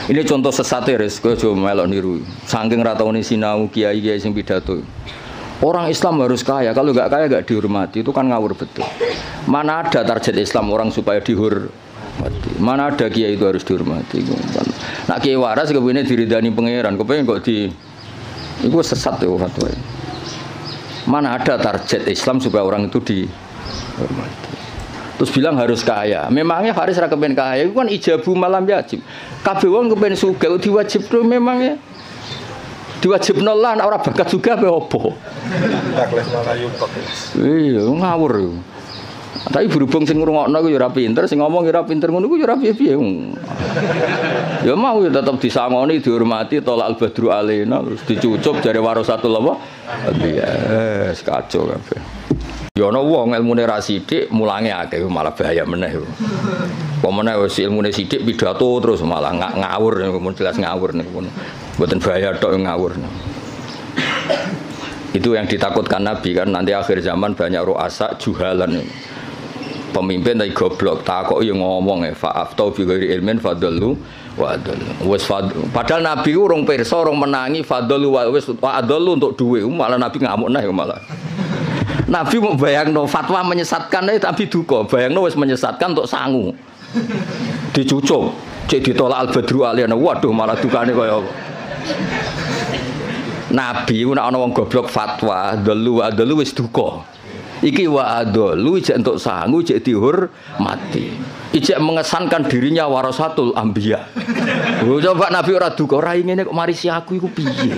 Ini contoh sesat ya, kowe aja melok niru. Saking ra taune sinau kiai-kiai sing pidato. Orang Islam harus kaya, kalau nggak kaya nggak dihormati, itu kan ngawur betul. Mana ada target Islam orang supaya dihormati? Mana ada kiai itu harus dihormati? Nak kiai waras kemudian diridani pangeran, kepengen kok di, itu sesat ya fatwa. Mana ada target Islam supaya orang itu dihormati? Terus bilang harus kaya. Memangnya Haris ra kepen kaya, itu kan ijabu malam yajib. Kabeh wong kepen sugih diwajib tuh memangnya. Diwajib nolah ora bakat juga apa opo. Iya ngawur. Tapi berhubung sing ngrungokno ku ya ora pinter, sing ngomong ya ora pinter ngono ku ya ora piye-piye. Ya mau ya tetep disangoni, dihormati, tolak al-badru alaina terus dicucup jare warasatul apa? Iya, kacau kabeh. Ya ana wong ilmune ra sithik, mulange akeh malah bahaya meneh. Apa meneh wis ilmune sithik pidato terus malah ngawur, jelas ngawur niku. Mboten bahaya tok ngawur. Itu yang ditakutkan Nabi kan nanti akhir zaman banyak ru'asa juhalan. Pemimpin tapi goblok, takok yo ngomong fa'aftau bi ghairi ilmin fadallu wa adallu. Wis padahal Nabi urung pirsa, urung menangi fadallu wa wis adallu untuk duwe, malah Nabi ngamuk nah malah. Nabi mau bayangno fatwa menyesatkan tapi duka, bayangno wis menyesatkan untuk sangu. Dicucuk, cek ditolak al-badru aliyana. Waduh malah dukane kaya apa. Nabi nek ana wong goblok fatwa, dalu wis duka. Iki wa adalu ijek entuk sangu, ijek dihormati. Ijek mengesankan dirinya warasatul anbiya. Oh, coba Nabi ora duka, ora ngene kok marisi aku iku piye.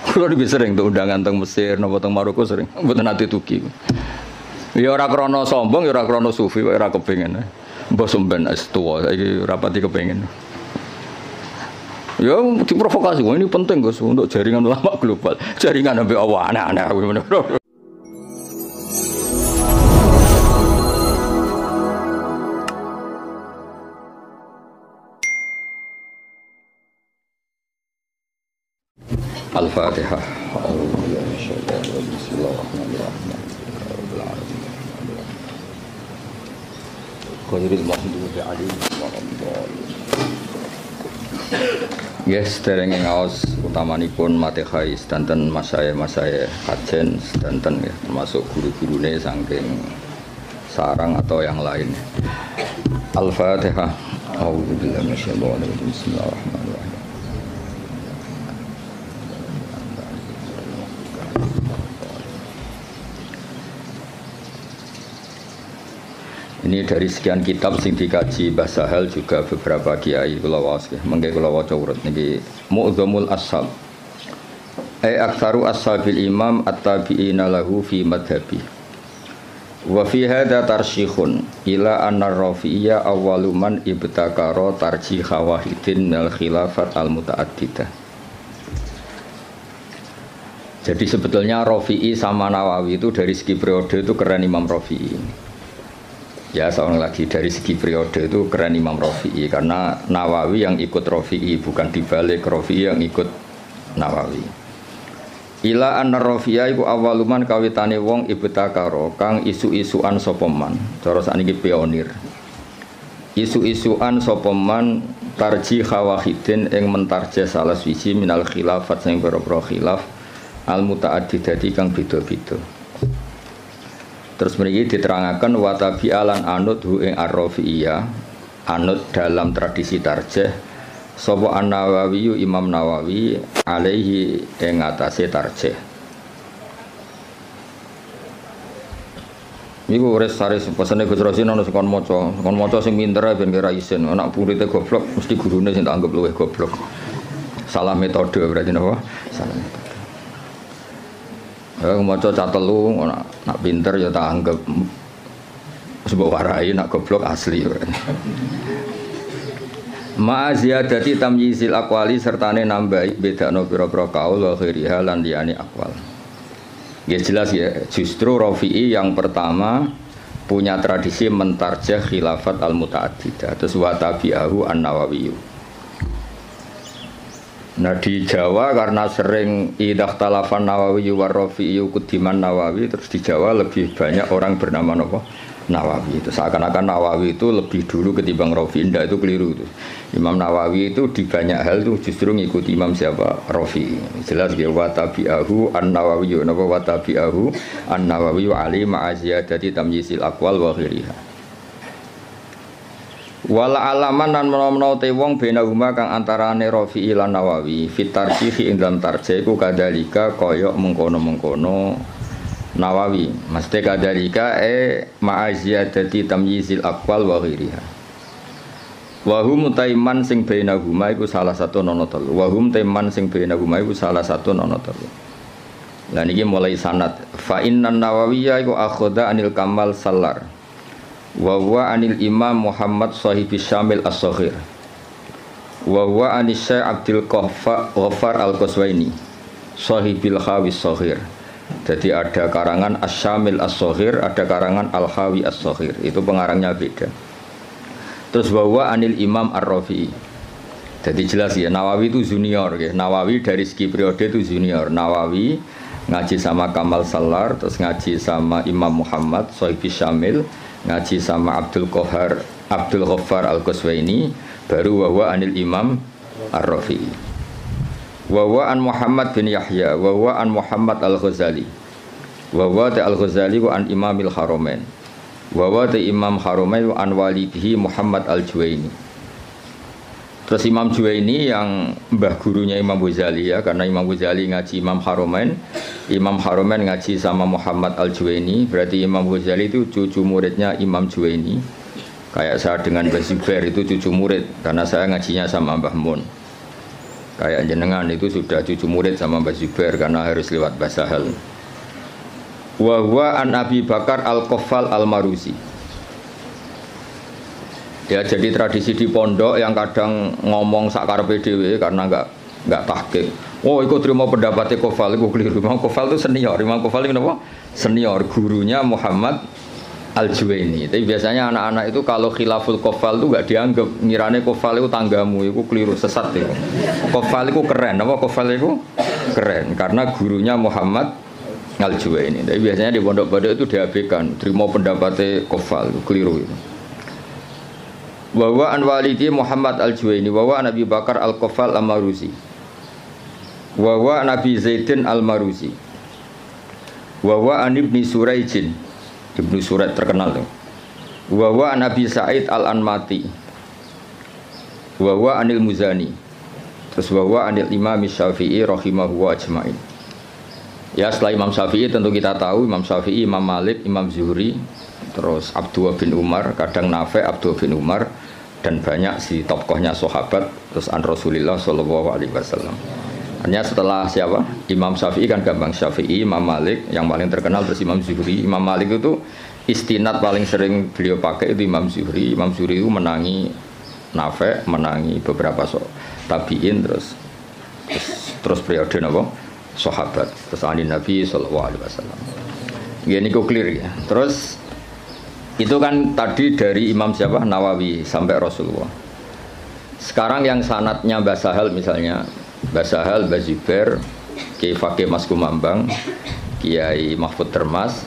Kulo iki sering tuh undangan teng Mesir napa teng Maroko sering mboten ate tuki. Ya ora krana sombong, ya ora krana sufi, ora kepengin. Mbah somben es tuwa saiki rapati kepengin. Ya diprovokasi, ini penting Gus untuk jaringan ulama global. Jaringan sampai Allah aneh-aneh. Al-Fatihah. Bismillahirrahmanirrahim. Qadril mahdhubi alaihim warahmatullahi. Yes, dereng ngaos utamanipun Matehai sedanten masaya kajen sedanten ya, termasuk guru-gurune saking sarang atau yang lain. Al-Fatihah. A'udzubillahi minasyaitonir rajim. Bismillahirrahmanirrahim. Ini dari sekian kitab sing dikaji Mbah Sahal juga beberapa kiai kula waos nggih. Mengke kula waca urut niki Mu'dhamul Ashab. Aktsaru ashabil imam at-tabi'ina lahu fi madhhabi. Wa fi hadza tarsyikhun ila anna ar-rafi'iyya awwalu man ibtakara tarjih wahidin minal khilafat al-muta'addidah. Jadi sebetulnya Rafi'i sama Nawawi itu dari segi periode itu keren Imam Rafi'i. Ya seorang lagi dari segi periode itu keren Imam Rafi'i karena Nawawi yang ikut Rafi'i bukan dibalik Rafi'i yang ikut Nawawi. Ila anna Rafi'a iku awaluman kawitane wong ibtakaro kang isu-isuan sapa man. Cara sakniki pionir. Isu-isuan sapa man tarjih wahidin ing mentarjih salah siji minal khilafat sing pira-pira khilaf al mutaaddidati kang beda-beda. Terus mriki diterangaken wa tabi'alan anut hu ing ar-Rafi'iyah anut dalam tradisi tarjih sapa An-Nawawi Imam Nawawi alaihi ing atase tarjih. Niku wis saris pesene Gus Rasin ana sing kon maca sing pinter ben kira isin anak purite goblok mesti gurune sing tak anggap luwih goblok. Salah metode berarti napa? Salah metode. Ya maca catelu nak pinter ya tak anggap sebab warai nak goblok asli. Ma ziyadati tamyizil aqwali sertane nambahi bedakno pira-pira kaul wa ghairiha lan liyane aqwal. Ya jelas ya, justru Rafi'i yang pertama punya tradisi mentarjih khilafat al-muta'addidah terus wa tabi'ahu an-Nawawi. Nah di Jawa karena sering idah talafan Nawawi war Rafi'i kudiman Nawawi terus di Jawa lebih banyak orang bernama apa? Nawawi. Itu seakan-akan Nawawi itu lebih dulu ketimbang Rafi'i. Ndak, itu keliru itu. Imam Nawawi itu di banyak hal itu justru ngikuti Imam siapa? Rafi'i. Jelas ya, wa tabi'ahu an-Nawawi wa tabi'ahu an-Nawawi wa ali ma'aziyadati tamyisil aqwal wa ghairiha. Wala alaman lan menawa te wong benahuma kang antarane Rafi'i lan Nawawi fit tarjih ing dalam tarjih iku kadalika kaya mengkono-mengkono Nawawi mesti kadalika ma'aziyadati tamyizil aqwal wa ghairiha. Wa hum taiman sing benahuma iku salah satu nono telu. Wa hum taiman sing benahuma iku salah satu nono telu. Lah niki mulai sanad fa innan Nawawiyya iku akhadha anil Kamal Sallar wa huwa anil Imam Muhammad Shahibis Syamil As-Saghir wa huwa anis Syekh Abdul Ghaffar Al-Qaswaini Shahibil Khawis Saghir. Jadi ada karangan As-Syamil As-Saghir, ada karangan Al-Khawi As-Saghir. Itu pengarangnya beda. Terus wa huwa anil Imam Ar-Rafi'i. Jadi jelas ya, Nawawi itu junior ya. Nawawi dari segi periode itu junior. Nawawi ngaji sama Kamal Sallar, terus ngaji sama Imam Muhammad Shahibis Syamil, ngaji sama Abdul Ghaffar Al-Qaswaini, baru wa anil Imam Ar-Rafi'i. Wa an Muhammad bin Yahya, wa an Muhammad Al-Ghazali, wa Al-Ghazali wa an Imamil Haramain, wa Imam Haramain wa an walidihi Muhammad Al-Juwaini. Terus Imam Juwaini yang mbah gurunya Imam Ghazali ya, karena Imam Ghazali ngaji Imam Haramain, Imam Haramain ngaji sama Muhammad Al-Juwaini, berarti Imam Ghazali itu cucu muridnya Imam Juwaini. Kayak saya dengan Mbah Zubair itu cucu murid, karena saya ngajinya sama Mbah Mun. Kayak jenengan itu sudah cucu murid sama Mbah Zubair karena harus lewat Mbah Sahal. Wa huwa an Abi Bakar Al-Qaffal Al-Maruzi. Ya, jadi tradisi di pondok yang kadang ngomong sak karepe dhewe karena enggak tahqiq. Oh, ikut terima pendapatnya Qaffal, itu keliru. Imam Qaffal itu senior. Imam Qaffal itu apa? Senior, gurunya Muhammad Al-Juwaini. Tapi biasanya anak-anak itu kalau khilaful Qaffal itu enggak dianggap, ngirane Qaffal itu tanggamu, itu keliru, sesat itu. Qaffal itu keren, apa Qaffal itu keren karena gurunya Muhammad Al-Juwaini. Tapi biasanya di pondok-pondok itu diabaikan, terima pendapatnya Qaffal, itu keliru itu. Wa an walidi Muhammad Al-Juwaini, wa an Abi Bakar Al-Qaffal Al-Maruzi, wa an Abi Zaidin Al-Maruzi, wa an Ibni Suraijin, Ibnu Surat terkenal tuh. Wa Nabi Sa'id Al-Anmati. Wa Anil Muzani. Terus wa Anil Imam Syafi'i rahimahu wa ajmain. Ya, setelah Imam Syafi'i tentu kita tahu Imam Syafi'i, Imam Malik, Imam Zuhri, terus Abdullah bin Umar, kadang Nafi' Abdullah bin Umar, dan banyak si tokohnya sahabat, terus an Rasulillah sallallahu alaihi wasallam. Hanya setelah siapa? Imam Syafi'i kan gampang, Syafi'i, Imam Malik yang paling terkenal, terus Imam Zuhri. Imam Malik itu istinad paling sering beliau pakai itu Imam Zuhri. Imam Zuhri itu menangi Nafi', menangi beberapa tabi'in, terus periode apa? Sahabat, terus ani Nabi sallallahu alaihi wasallam. Ini kok clear ya. Terus itu kan tadi dari Imam siapa? Nawawi sampai Rasulullah. Sekarang yang sanadnya Mbah Sahal misalnya, Mbah Sahal, Mbah Zubair, Kiai Fakih Mas Kumambang, Kiai Mahfud Termas,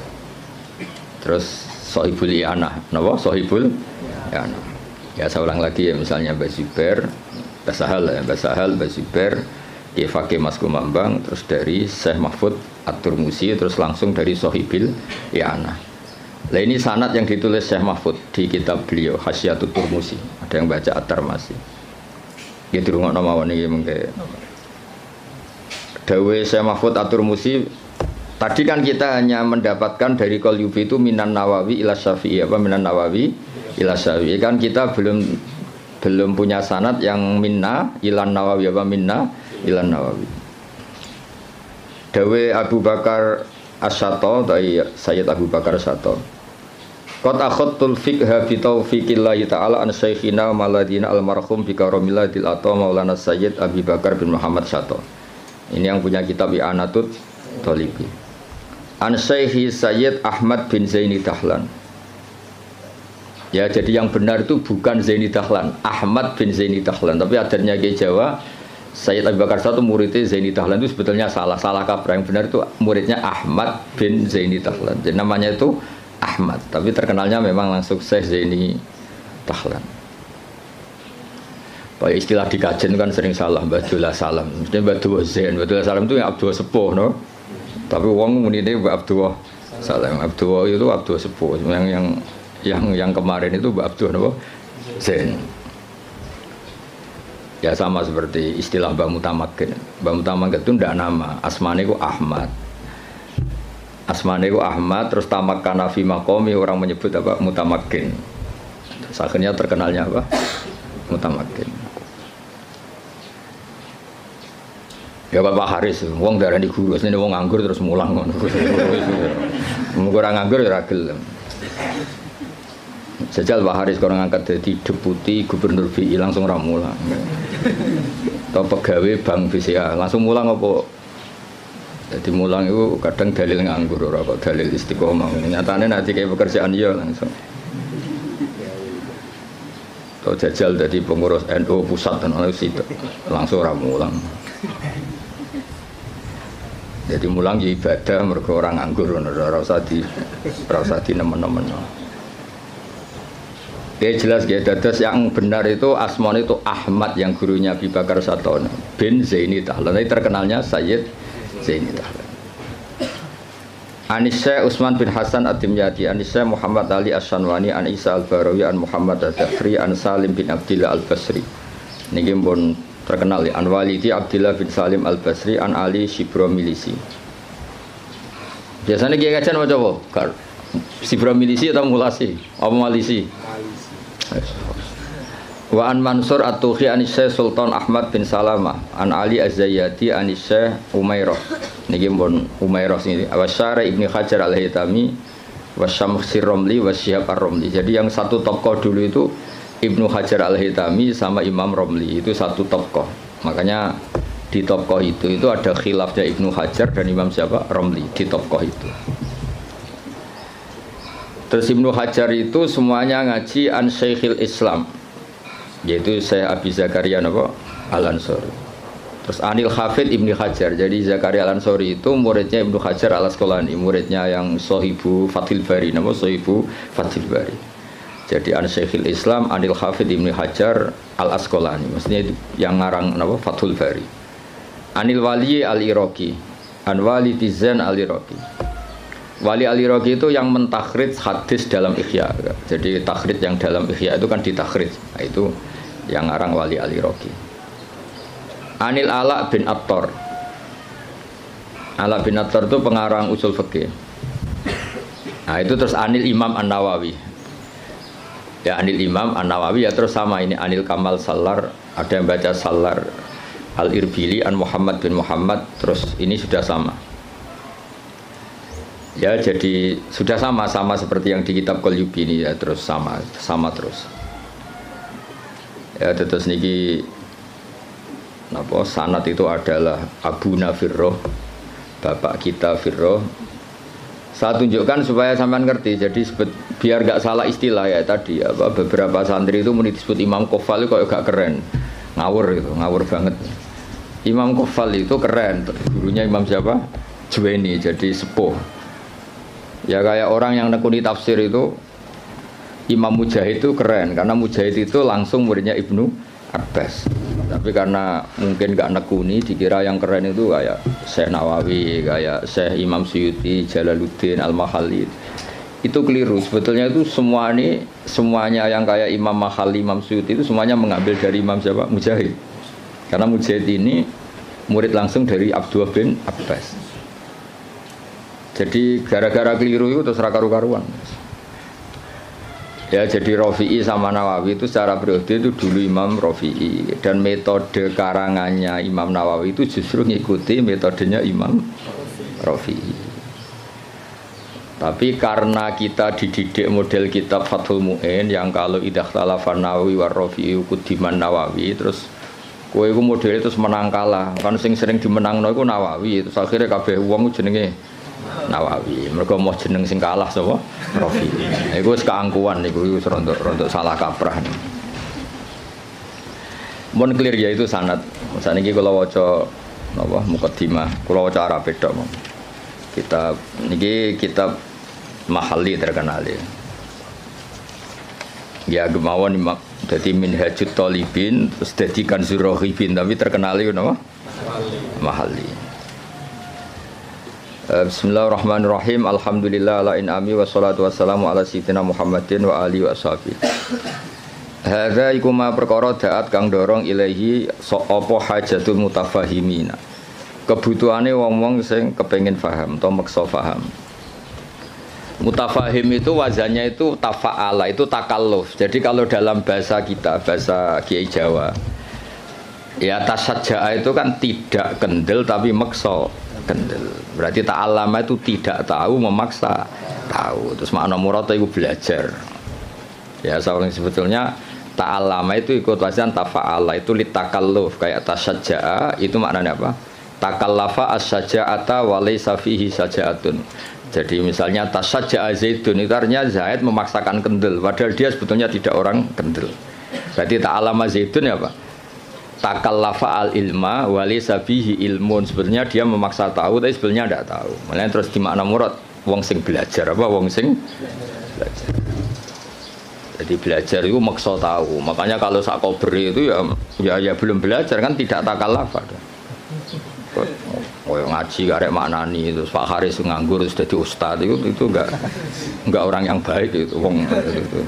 terus Sohibul I'anah, napa? Sohibul I'anah. Ya saya ulang lagi ya, misalnya Mbah Zubair, Mbah Sahal ya, Mbah Sahal, Mbah Zubair, Kiai Fakih Mas Kumambang, terus dari Syekh Mahfud At-Turmusi, terus langsung dari Sohibul I'anah. Nah ini sanad yang ditulis Syekh Mahfud di kitab beliau Hasyiatut Turmusi. Ada yang baca At-Tarmasi. Gitu rungokno mawon iki mengke. Dawe Syekh Mahfud At-Turmusi, tadi kan kita hanya mendapatkan dari Qalyubi itu minan Nawawi ila Syafi'i, apa minan Nawawi ila Syafi'i, kan kita belum punya sanad yang minna ilan Nawawi, apa minna ilan Nawawi. Dawe Abu Bakar As-Syato, dari Sayyid Abu Bakar As-Syato, qad akhadtul fiqha bi taufiqillahi ta'ala an syekhina maladina almarhum bi karamilladil ata Maulana Sayyid Abi Bakar bin Muhammad Syato. Ini yang punya kitab I'anatul Thalibi. An Syekhi Sayyid Ahmad bin Zaini Dahlan. Ya, jadi yang benar itu bukan Zaini Dahlan, Ahmad bin Zaini Dahlan. Tapi adarnya ke Jawa, Sayyid Abu Bakar Syato muridnya Zaini Dahlan itu sebetulnya salah kaprah. Yang benar itu muridnya Ahmad bin Zaini Dahlan. Jadi namanya itu Ahmad, tapi terkenalnya memang langsung Syekh Zaini Dahlan. Kayak istilah di kajian kan sering salah, Abdullah Salam. Mesti Abdullah Zain, Abdullah Salam itu yang Abdullah Sepuh, no? Tapi wong muni ini Abdullah Salam. Abdullah itu Abdullah Sepuh. Yang kemarin itu Abdullah no? Zain. Ya sama seperti istilah Mbak Mutamakin. Mbak Mutamakin itu ndak nama, asmane ku Ahmad. Asmane ku Ahmad, terus tamakkana fi maqami, orang menyebut apa? Mutamakin. Terus akhirnya terkenalnya apa? Mutamakin. Ya Bapak Haris, wong darani guru, sini wong nganggur terus mulang ngono. Mung ora nganggur ya ora gelem. Sejal Pak Haris kalau ngangkat jadi deputi gubernur BI langsung ra mulang. Atau pegawai bank BCA langsung mulang apa? Jadi mulang itu kadang dalil nganggur ora kok dalil istiqomah. Nyatane nanti kayak pekerjaan ya langsung. Atau jajal jadi pengurus NU pusat dan langsung ra mulang. Jadi mulang ya ibadah mergo orang nganggur ora usah di nemen-nemen. Ya jelas ya, dados yang benar itu asmane itu Ahmad yang gurunya Abi Bakar Satono bin Zaini Dahlan. Terkenalnya Sayyid Zaini Dahlan. Anisya Utsman bin Hasan Ad-Dimyati, Anisya Muhammad Ali Asy-Syanwani, An Isa Al-Barawi, An Muhammad Ad-Dakhri, An Salim bin Abdillah Al-Basri. Niki pun terkenal ya, An Walidi Abdillah bin Salim Al-Basri, An Ali Shibromilisi. Biasanya kiai kajian macam apa? Shibromilisi atau Mulasi? Apa Malisi? Wa an Mansur At-Tuhi an Syekh Sultan Ahmad bin Salamah, An Ali Az-Zayyati an Syekh Umairah. Niki pun Umairah sini. Wa Syara Ibnu Hajar Al-Haytami wa Syamsir Romli wa Syihab Ar-Romli. Jadi yang satu tokoh dulu itu Ibnu Hajar Al-Haytami sama Imam Romli, itu satu tokoh. Makanya di tokoh itu ada khilafnya Ibnu Hajar dan Imam siapa? Romli di tokoh itu. Terus Ibnu Hajar itu semuanya ngaji an Syekhil Islam, yaitu Syekh Abi Zakaria Al-Ansori. Terus Anil Hafid Ibnu Hajar. Jadi Zakaria Al-Ansori itu muridnya Ibnu Hajar Al-Asqalani, muridnya yang Sohibu Fathil Bari, Sohibu Fathil Bari. Jadi an Syekhil Islam Anil Hafid Ibnu Hajar Al-Asqalani, maksudnya itu yang ngarang Fathul Bari. Anil Wali Al-Iraqi, An Wali Tizan Al-Iraqi. Wali Al-Iraqi itu yang mentakhrij hadis dalam Ihya. Jadi takhrij yang dalam Ihya itu kan ditakhrij. Nah, itu yang ngarang Wali Al-Iraqi. Anil Ala bin Attar. Ala bin Attar itu pengarang usul fikih. Nah, itu terus Anil Imam An-Nawawi. Ya Anil Imam An-Nawawi ya terus sama ini Anil Kamal Salar, ada yang baca Salar Al-Irbili An Muhammad bin Muhammad, terus ini sudah sama. Ya jadi sudah sama seperti yang di kitab Qalyubi ini ya, terus sama terus. Ya terus niki napa sanad itu adalah Abu Nafirroh, bapak kita Firroh. Saya tunjukkan supaya sampean ngerti. Jadi biar gak salah istilah ya tadi apa beberapa santri itu disebut Imam Qofal itu kok gak keren. Ngawur banget. Imam Qofal itu keren, gurunya Imam siapa? Juwaini, jadi sepuh. Ya kayak orang yang nekuni tafsir itu Imam Mujahid itu keren karena Mujahid itu langsung muridnya Ibnu Abbas. Tapi karena mungkin gak nekuni dikira yang keren itu kayak Syekh Nawawi, kayak Syekh Imam Suyuti, Jalaluddin Al-Mahalli. Itu keliru. Sebetulnya itu semuanya yang kayak Imam Mahalli, Imam Suyuti itu semuanya mengambil dari Imam siapa? Mujahid. Karena Mujahid ini murid langsung dari Abdullah bin Abbas. Jadi gara-gara keliru itu terus karu-karuan. Ya jadi Rafi'i sama Nawawi itu secara periode itu dulu Imam Rafi'i, dan metode karangannya Imam Nawawi itu justru ngikuti metodenya Imam Rafi'i. Tapi karena kita dididik model kitab Fathul Mu'in yang kalau idah talafan Nawawi war Rafi'i kudiman Nawawi, terus kowe iku model itu menang kalah. Kan sing sering dimenangno iku Nawawi, terus akhirnya kabeh wong jenenge Nawawi, mereka mau jeneng sing kalah sapa? Rafi. Iku wis keangkuhan niku wis rontok salah kaprah. Mun clear ya itu sanad. Saniki kula waca napa mukaddimah, kula waca Arab tok. Kitab niki kitab Mahalli terkenal ya. Ya gemawon dadi Minhajut Thalibin terus dadi Kanzur Raghibin tapi terkenal itu napa? Mahalli. Bismillahirrahmanirrahim. Alhamdulillah ala in'ami wassalatu wassalamu ala sayyidina Muhammadin wa alihi wa sahbihi. Hadza iku ma perkara daat kang dorong ilahi apa hajatul mutafahimina. Kebutuhane wong-wong sing kepengin paham atau maksa paham. Mutafahim itu wazannya itu tafa'ala, itu takalluf. Jadi kalau dalam bahasa kita, bahasa Kiai Jawa, ya tasajja'a itu kan tidak kendel tapi maksa kendel. Berarti ta'allama itu tidak tahu memaksa tahu. Terus makna murad itu belajar. Ya seorang sebetulnya ta'allama itu ikut wazan tafa'ala, itu litakalluf. Kayak tasajja'a itu maknanya apa? Takallafa as-saja'ata wa laysa fihi saja'atun. Jadi misalnya tasajja'a Zaidun itu artinya Zaid memaksakan kendel padahal dia sebetulnya tidak orang kendel. Berarti ta'allama Zaidun ya Pak. Takallafa al-ilma wa laysa fihi ilmun. Sebetulnya dia memaksa tahu tapi sebetulnya tidak tahu. Makanya terus di makna murad wong sing belajar apa wong sing belajar. Jadi belajar itu maksa tahu. Makanya kalau sak kubri itu ya belum belajar kan tidak takallafa. Oh ngaji karek maknani terus Pak Haris nganggur terus jadi ustaz itu enggak orang yang baik itu wong itu.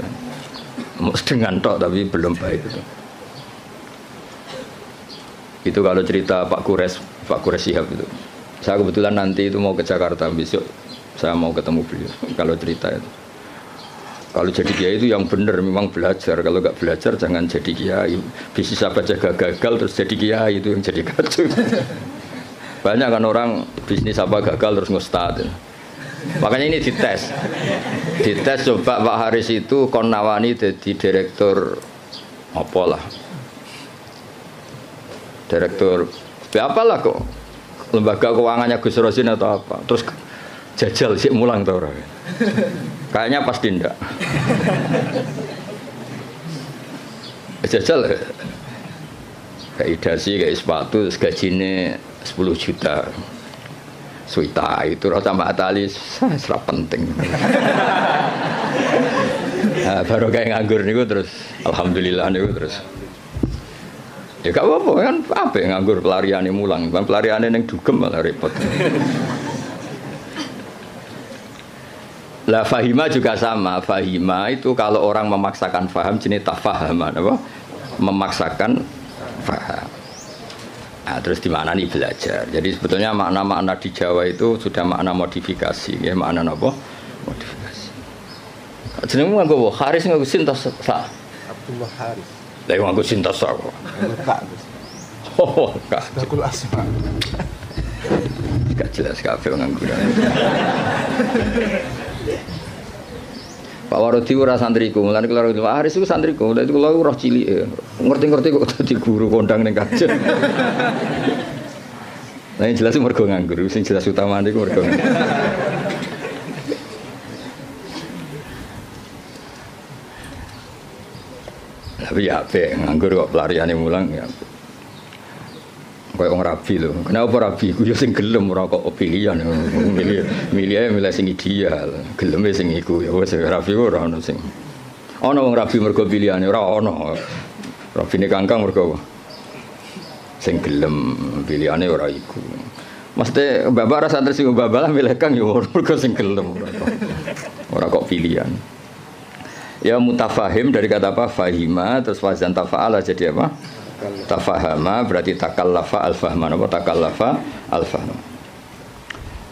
Dengan tok tapi belum baik itu. Itu kalau cerita Pak Kures Shihab itu. Saya kebetulan nanti itu mau ke Jakarta besok. Saya mau ketemu beliau. Kalau cerita itu. Kalau jadi kiai itu yang benar memang belajar. Kalau enggak belajar jangan jadi kiai. Bisnis apa jaga gagal terus jadi kiai itu yang jadi kacau. Banyak kan orang bisnis apa gagal terus ngustad. Makanya ini dites coba Pak Haris itu kon nawani jadi direktur apalah direktur apalah kok lembaga keuangannya Gus Rosin atau apa terus jajal sih mulang tau orang kayaknya pasti ndak jajal kayak idasi kayak sepatu gajinya 10 juta suita itu rasa Mbak Atali serap penting. Nah, baru kayak nganggur niku terus alhamdulillah niku terus ya gak apa-apa kan apa nganggur pelariane mulang kan pelariane ning dugem malah repot. Lah fahima juga sama. Fahima itu kalau orang memaksakan faham jenis tafahama apa memaksakan faham. Nah, terus di mana nih belajar. Jadi sebetulnya makna-makna di Jawa itu sudah makna modifikasi, ya makna apa? Modifikasi. Jenengmu nganggo Haris nganggo Sintas sa. Abdullah Haris. Lah nganggo Sintas sa kok. Kak. Oh, Kak. Sakul Asma. Gak jelas kabeh nganggo. Pak Warodi ora santriku, mulane kula Haris iku santriku, lha itu kula roh cilik. Ngerti-ngerti kok dadi guru kondang ning kajen. Lah jelas mergo nganggur, sing jelas utamane iku mergo. Tapi ya apik nganggur kok pelariane mulang ya. Kayak orang rabi loh. Kenapa rabi? Aku ya sing gelem ora kok pilihan. Milih sing ideal. Geleme sing iku ya wis rabi ora ono sing. Ono wong rabi mergo pilihane ora ono. Rabine kangkang mergo sing gelem pilihane ora iku. Mesti bapak rasa santri sing babalah milih kang ya mergo sing gelem ora kok pilihan. Ya mutafahim dari kata apa? Fahima terus wazan tafa'ala jadi apa? Tafahama berarti takallafa al-fahma apa takallafa al-fahma.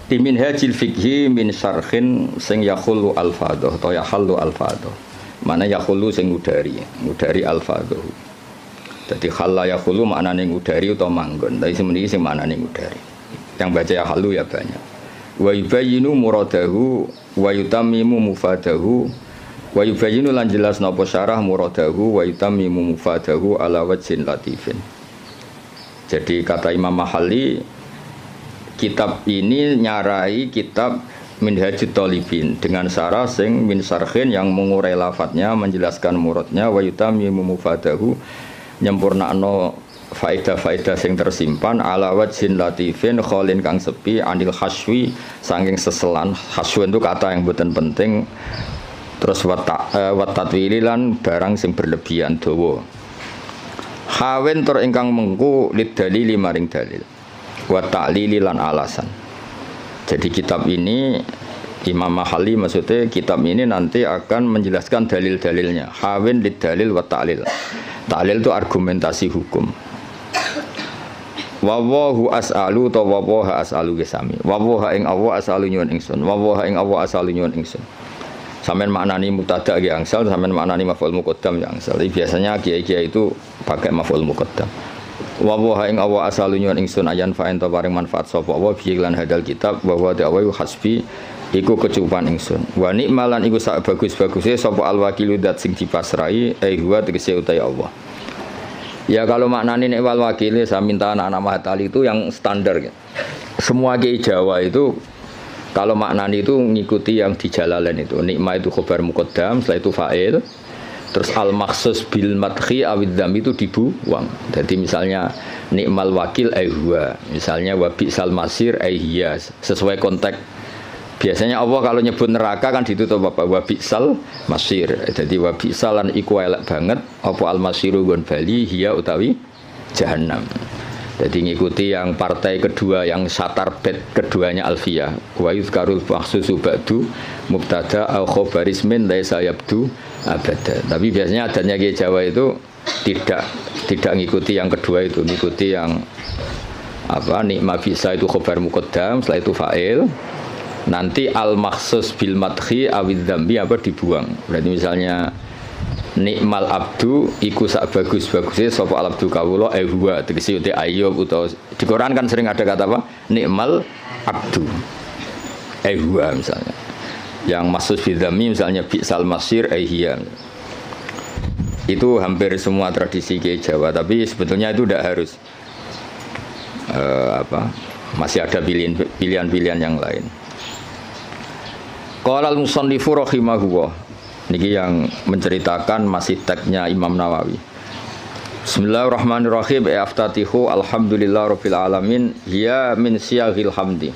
Di minhajil fikhi min syarhin sing yakhulu al-fadhah atau yahallu al-fadhah. Mana yakhulu sing ngudari al-fadhah. Dadi khalla yakhulu maknane ngudari utawa manggon. Tapi semeniki sing maknane ngudari. Yang baca yahallu ya banyak. Wa yubayyinu muradahu wa yutammimu mufadahu. Wa yubayyinu lan jelas napa syarah muradahu wa yutammimu mufadahu ala wajhin latifin. Jadi kata Imam Mahalli kitab ini nyarai kitab Minhajut Thalibin dengan syarah sing min syarhin yang mengurai lafadznya menjelaskan muradnya wa yutammimu mufadahu nyempurnakno faedah-faedah sing tersimpan ala wajhin latifin kholin kang sepi anil haswi saking seselan. Haswen itu kata yang bukan penting. Terus watatwili lan barang sing berlebihan dawa. Hawen tur ingkang mengku lid dalili maring dalil. Wa ta'lili lan alasan. Jadi kitab ini Imam Mahali maksudnya kitab ini nanti akan menjelaskan dalil-dalilnya. Hawen lid dalil wa ta'lil. Ta'lil itu argumentasi hukum. Wawahu as'alu ta wawaha as'alu gesami. Wawaha ing Allah as'alu nyuwun ingsun. Wawaha ing Allah as'alu nyuwun ingsun. Sampeyan maknani mubtada ge angsal, sampeyan maknani maf'ul muqaddam ya angsal. Biasanya kiai-kiai itu pakai maf'ul muqaddam. Wawaha ing Allah as'alu nyuwun ingsun ayan fa ento paring manfaat sapa wa bi lan hadal kitab wa wa ta'awu hasbi iku kecukupan ingsun. Wa nikmalan iku sak bagus-baguse sapa al-wakilu dat sing dipasrai huwa tegese utai Allah. Ya kalau maknanya nek wal wakil saya minta anak-anak Mahatali itu yang standar gitu. Semua kiai Jawa itu kalau maknanya itu ngikuti yang di Jalalain itu. Nikmah itu khobar muqaddam, setelah itu fa'il. Terus al-makhsus bil madhi awid dzam itu dibuang. Jadi misalnya nikmal wakil huwa, misalnya wa bi'sal masir hiya, sesuai konteks. Biasanya Allah kalau nyebut neraka kan ditutup apa? Wa bi'sal masir. Jadi wa bi'salan iku elek banget apa al-masiru gon bali hiya utawi jahannam. Jadi ngikuti yang partai kedua yang satar bed keduanya Alfiyah. Wa yuzkarul makhsusu ba'du mubtada au khabaris min laisa yabdu abada. Tapi biasanya adanya kiai Jawa itu tidak ngikuti yang kedua itu, ngikuti yang apa? Nikma bisa itu khabar muqaddam, setelah itu fa'il. Nanti al-makhsus bil madhi awid dzambi apa dibuang. Berarti misalnya nikmal abdu iku sak bagus-bagusnya sapa al abdu kawula huwa tegese uti Ayyub utawa di Quran kan sering ada kata apa? Nikmal abdu huwa misalnya. Yang makhsus bil dzambi misalnya bi'sal masir hiya. Itu hampir semua tradisi kiai Jawa, tapi sebetulnya itu tidak harus masih ada pilihan-pilihan yang lain. Qala al-musannifu rahimahullah. Niki yang menceritakan masih tagnya Imam Nawawi. Bismillahirrahmanirrahim. Aftatihu alhamdulillahirabbil alamin. Ya min siyaghil hamdi.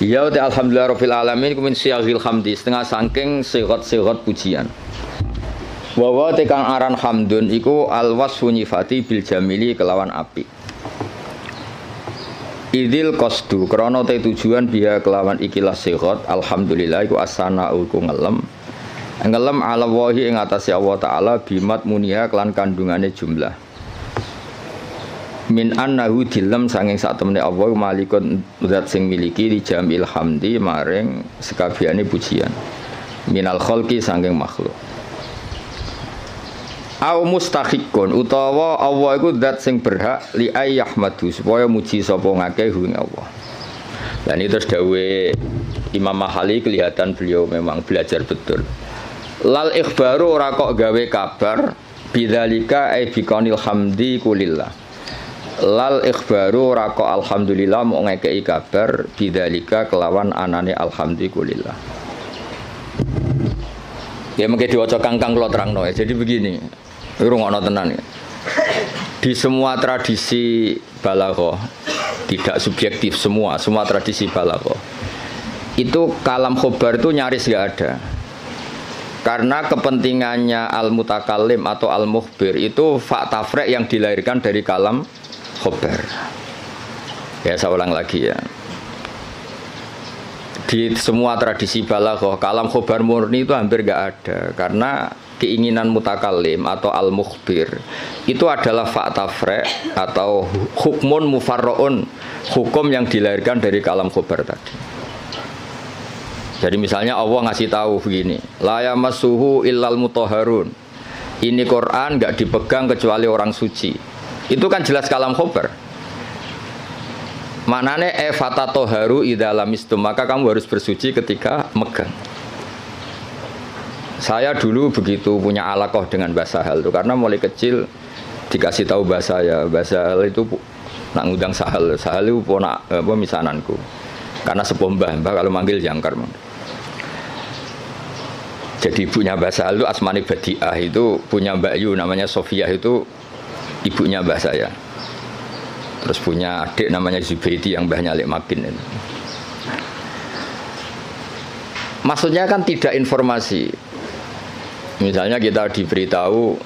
Ya ta alhamdulillahirabbil alamin ku min siyaghil hamdi, setengah saking sigat-sigat pujian. Wa wa tekang aran hamdun iku al-wasfu nyifati bil jamili kelawan apik. Idil qasdu krana te tujuan biha kelawan ikilah sigat alhamdulillah iku as-sana'u ku ngelem ala wahi ing atase Allah taala bimat muniha kelan kandungane jumlah min annahu dilem sanging sak temene Allah malikun zat sing miliki di jamil hamdi maring sekabehane pujian minal khalqi sanging makhluk au mustahiqun utawa Allah iku zat sing berhak li ayyahmadu supaya muji sapa ngakeh ing Allah. Dan ini terus dawuhe Imam Mahali kelihatan beliau memang belajar betul. Lal ikhbaru ora kok gawe kabar bidzalika ai biqanil hamdi kulillah. Lal ikhbaru ora kok alhamdulillah mau ngekeki kabar bidzalika kelawan anane alhamdi kulillah. Ya mengke diwaca kangkang kula terangno ya. Jadi begini. Rungokno tenan ya. Di semua tradisi balaghah tidak subjektif semua tradisi balaghah itu kalam khobar itu nyaris enggak ada. Karena kepentingannya al-mutakallim atau al-mukhbir itu fakta frek yang dilahirkan dari kalam khobar. Ya saya ulang lagi ya. Di semua tradisi balaghah kalam khobar murni itu hampir enggak ada karena keinginan mutakallim atau al-mukhbir itu adalah fakta frek atau hukmun mufarraun, hukum yang dilahirkan dari kalam khobar tadi. Jadi misalnya Allah ngasih tahu begini, la yamassuhu illal mutahharun. Ini Quran enggak dipegang kecuali orang suci. Itu kan jelas kalam khobar. Maknanya fatatoharu idza lamistum, maka kamu harus bersuci ketika megang. Saya dulu begitu punya alaqah dengan Mbah Sahal itu karena mulai kecil dikasih tahu Mbah saya. Mbah Sahal itu nak ngundang Sahal itu ponak misananku. Karena sepuh Mbah kalau manggil jangkar. Jadi ibunya Mbah Sahal itu Asmani Badiah itu punya Mbak Yu namanya Sofia itu ibunya mbah saya. Terus punya adik namanya Zubaidi yang mbahnya Alik Makin. Maksudnya kan tidak informasi. Misalnya kita diberitahu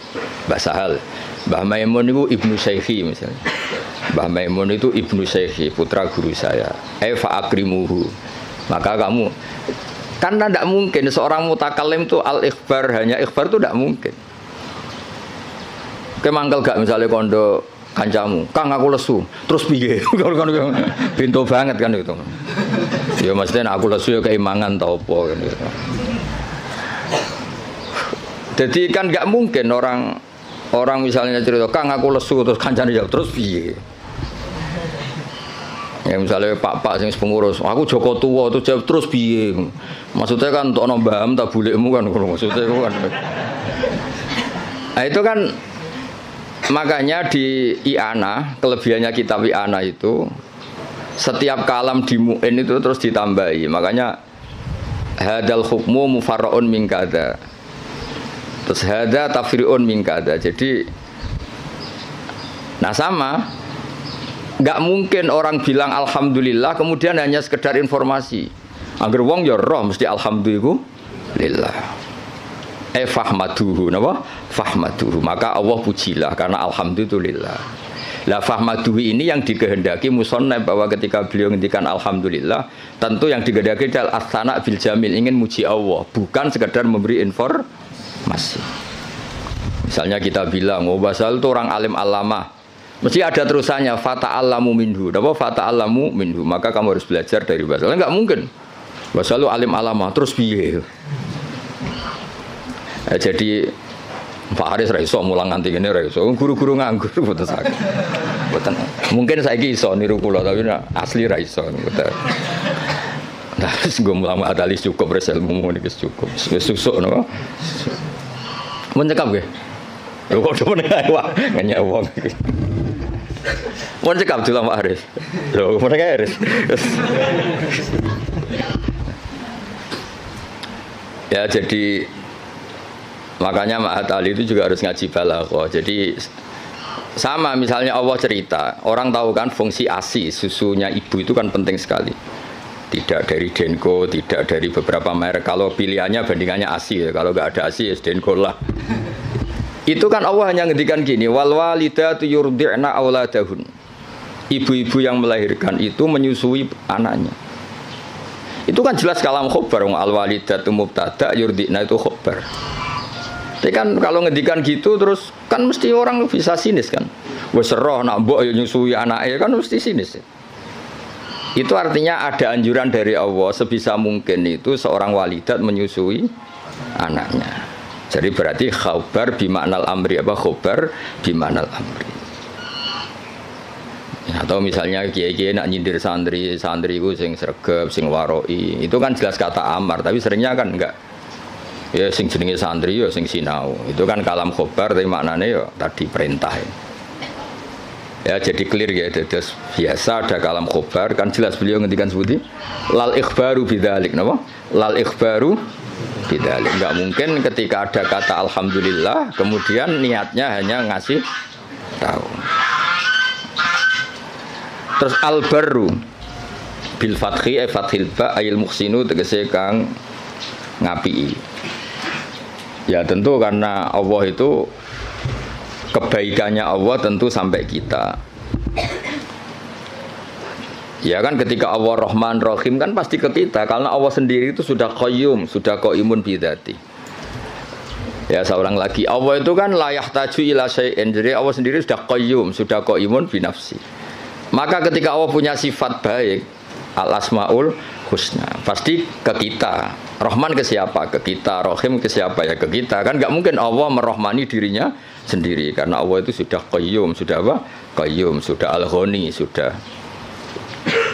Mbah Sahal, Mbah Maimun itu ibnu Syekhi misalnya. Mbah Maimun itu ibnu Syekhi, putra guru saya. Fa akrimuhu. Maka kamu, karena tidak mungkin seorang mutakalim itu al-ikhbar, hanya ikhbar itu tidak mungkin. Kemangkel gak misalnya kondo kancamu, Kang aku lesu, terus piye? Pintu banget kan itu. Ya maksudnya aku lesu ya keimangan tau apa kan gitu. Jadi kan nggak mungkin orang misalnya cerita Kang aku lesu terus kancane jawab terus piye? Ya misalnya pak sing pengurus, aku Joko Tua terus jawab terus piye? Maksudnya kan untuk nombam tak bulekmu kan maksudnya kan. Nah itu kan makanya di I'anah, kelebihannya kitab I'anah itu setiap kalam di mu'in itu terus ditambahi. Makanya hadal hukmu mufarra'un min kada. Terus hada tafri'un min kada. Jadi nah sama, nggak mungkin orang bilang alhamdulillah kemudian hanya sekedar informasi. Agar wong ya roh mesti alhamdulillah. Fahmaduhu, napa? Fahmaduhu. Maka Allah pujilah karena alhamdulillah. Lah fahmaduhu ini yang dikehendaki musannaf bahwa ketika beliau ngendikan alhamdulillah, tentu yang dikehendaki adalah as-sana bil jamil, ingin muji Allah, bukan sekedar memberi informasi. Misalnya kita bilang, oh Basal itu orang alim alamah, mesti ada terusannya fata'allamu minhu. Napa fata'allamu minhu? Maka kamu harus belajar dari Basal. Enggak mungkin. Basal itu alim alamah terus piye? Jadi Pak Haris ra iso mulang nganti kene ra iso. Guru-guru nganggur mboten saged. Mboten. Mungkin saiki iso niru kula tapi asli ra iso mboten. Nah, wis nggo mulang adalis cukup res ilmu niki cukup. Wis susuk napa? Mun cekap nggih. Lho kok do meneh wae nanya wong iki. Mun cekap dulu Pak Haris. Lho meneh Haris. Ya jadi makanya Ma'at Ali itu juga harus ngaji balaghah. Jadi sama misalnya Allah cerita, orang tahu kan fungsi ASI, susunya ibu itu kan penting sekali. Tidak dari Denko, tidak dari beberapa merek. Kalau pilihannya bandingannya ASI ya. Kalau nggak ada ASI ya Denko lah. Itu kan Allah hanya ngendikan gini, wal walidatu yurdi'na auladahun. Ibu-ibu yang melahirkan itu menyusui anaknya. Itu kan jelas kalam khobar, al walidatu mubtada yurdi'na itu khobar. Tapi kan kalau ngedikan gitu terus kan mesti orang bisa sinis kan. Wes roh nak mbok yo nyusui anake kan mesti sinis. Itu artinya ada anjuran dari Allah sebisa mungkin itu seorang walidat menyusui anaknya. Jadi berarti khabar bimaknal amri apa khabar bimaknal amri. Atau misalnya kiai-kiai nak nyindir santri itu sing sregep, sing waroi, itu kan jelas kata amar tapi seringnya kan enggak. Ya sing jenenge santri ya sing sinau. Itu kan kalam khobar tapi maknanya ya tadi perintah. Ya jadi clear ya, terus biasa ada kalam khobar kan jelas beliau ngendikan seperti lal ikhbaru bidzalik napa? Lal ikhbaru bidzalik. Enggak mungkin ketika ada kata alhamdulillah kemudian niatnya hanya ngasih tahu. Terus albaru bil fathi fathil ba ayil muhsinu tegese kang ngapi. Ya tentu karena Allah itu kebaikannya Allah tentu sampai kita. Ya kan ketika Allah Rahman Rahim kan pasti ke kita karena Allah sendiri itu sudah qayyum, sudah qaimun bidzati. Ya seorang lagi Allah itu kan la yahtaju ila syai'in. Jadi Allah sendiri sudah qayyum, sudah qaimun bi nafsi. Maka ketika Allah punya sifat baik, al-asmaul husna, pasti ke kita. Rahman ke siapa? Ke kita. Rahim ke siapa? Ya ke kita. Kan nggak mungkin Allah merahmani dirinya sendiri karena Allah itu sudah qayyum, sudah apa? Qayyum, sudah al-ghani, sudah.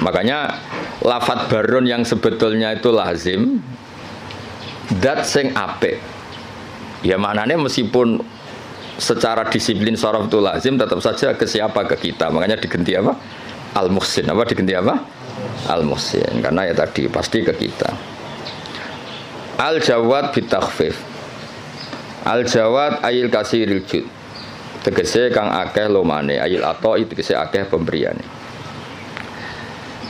Makanya lafadz barun yang sebetulnya itu lazim dat sing apik. Ya maknanya meskipun secara disiplin sharaf itu lazim tetap saja ke siapa? Ke kita. Makanya diganti apa? Al-Muhsin. Apa diganti apa? Al-Muhsin. Karena ya tadi pasti ke kita. Al-Jawad bitakhfif. Al-Jawad ayil kasiril jud. tegese kang akeh lomane ayil ato tegese akeh pemberiane.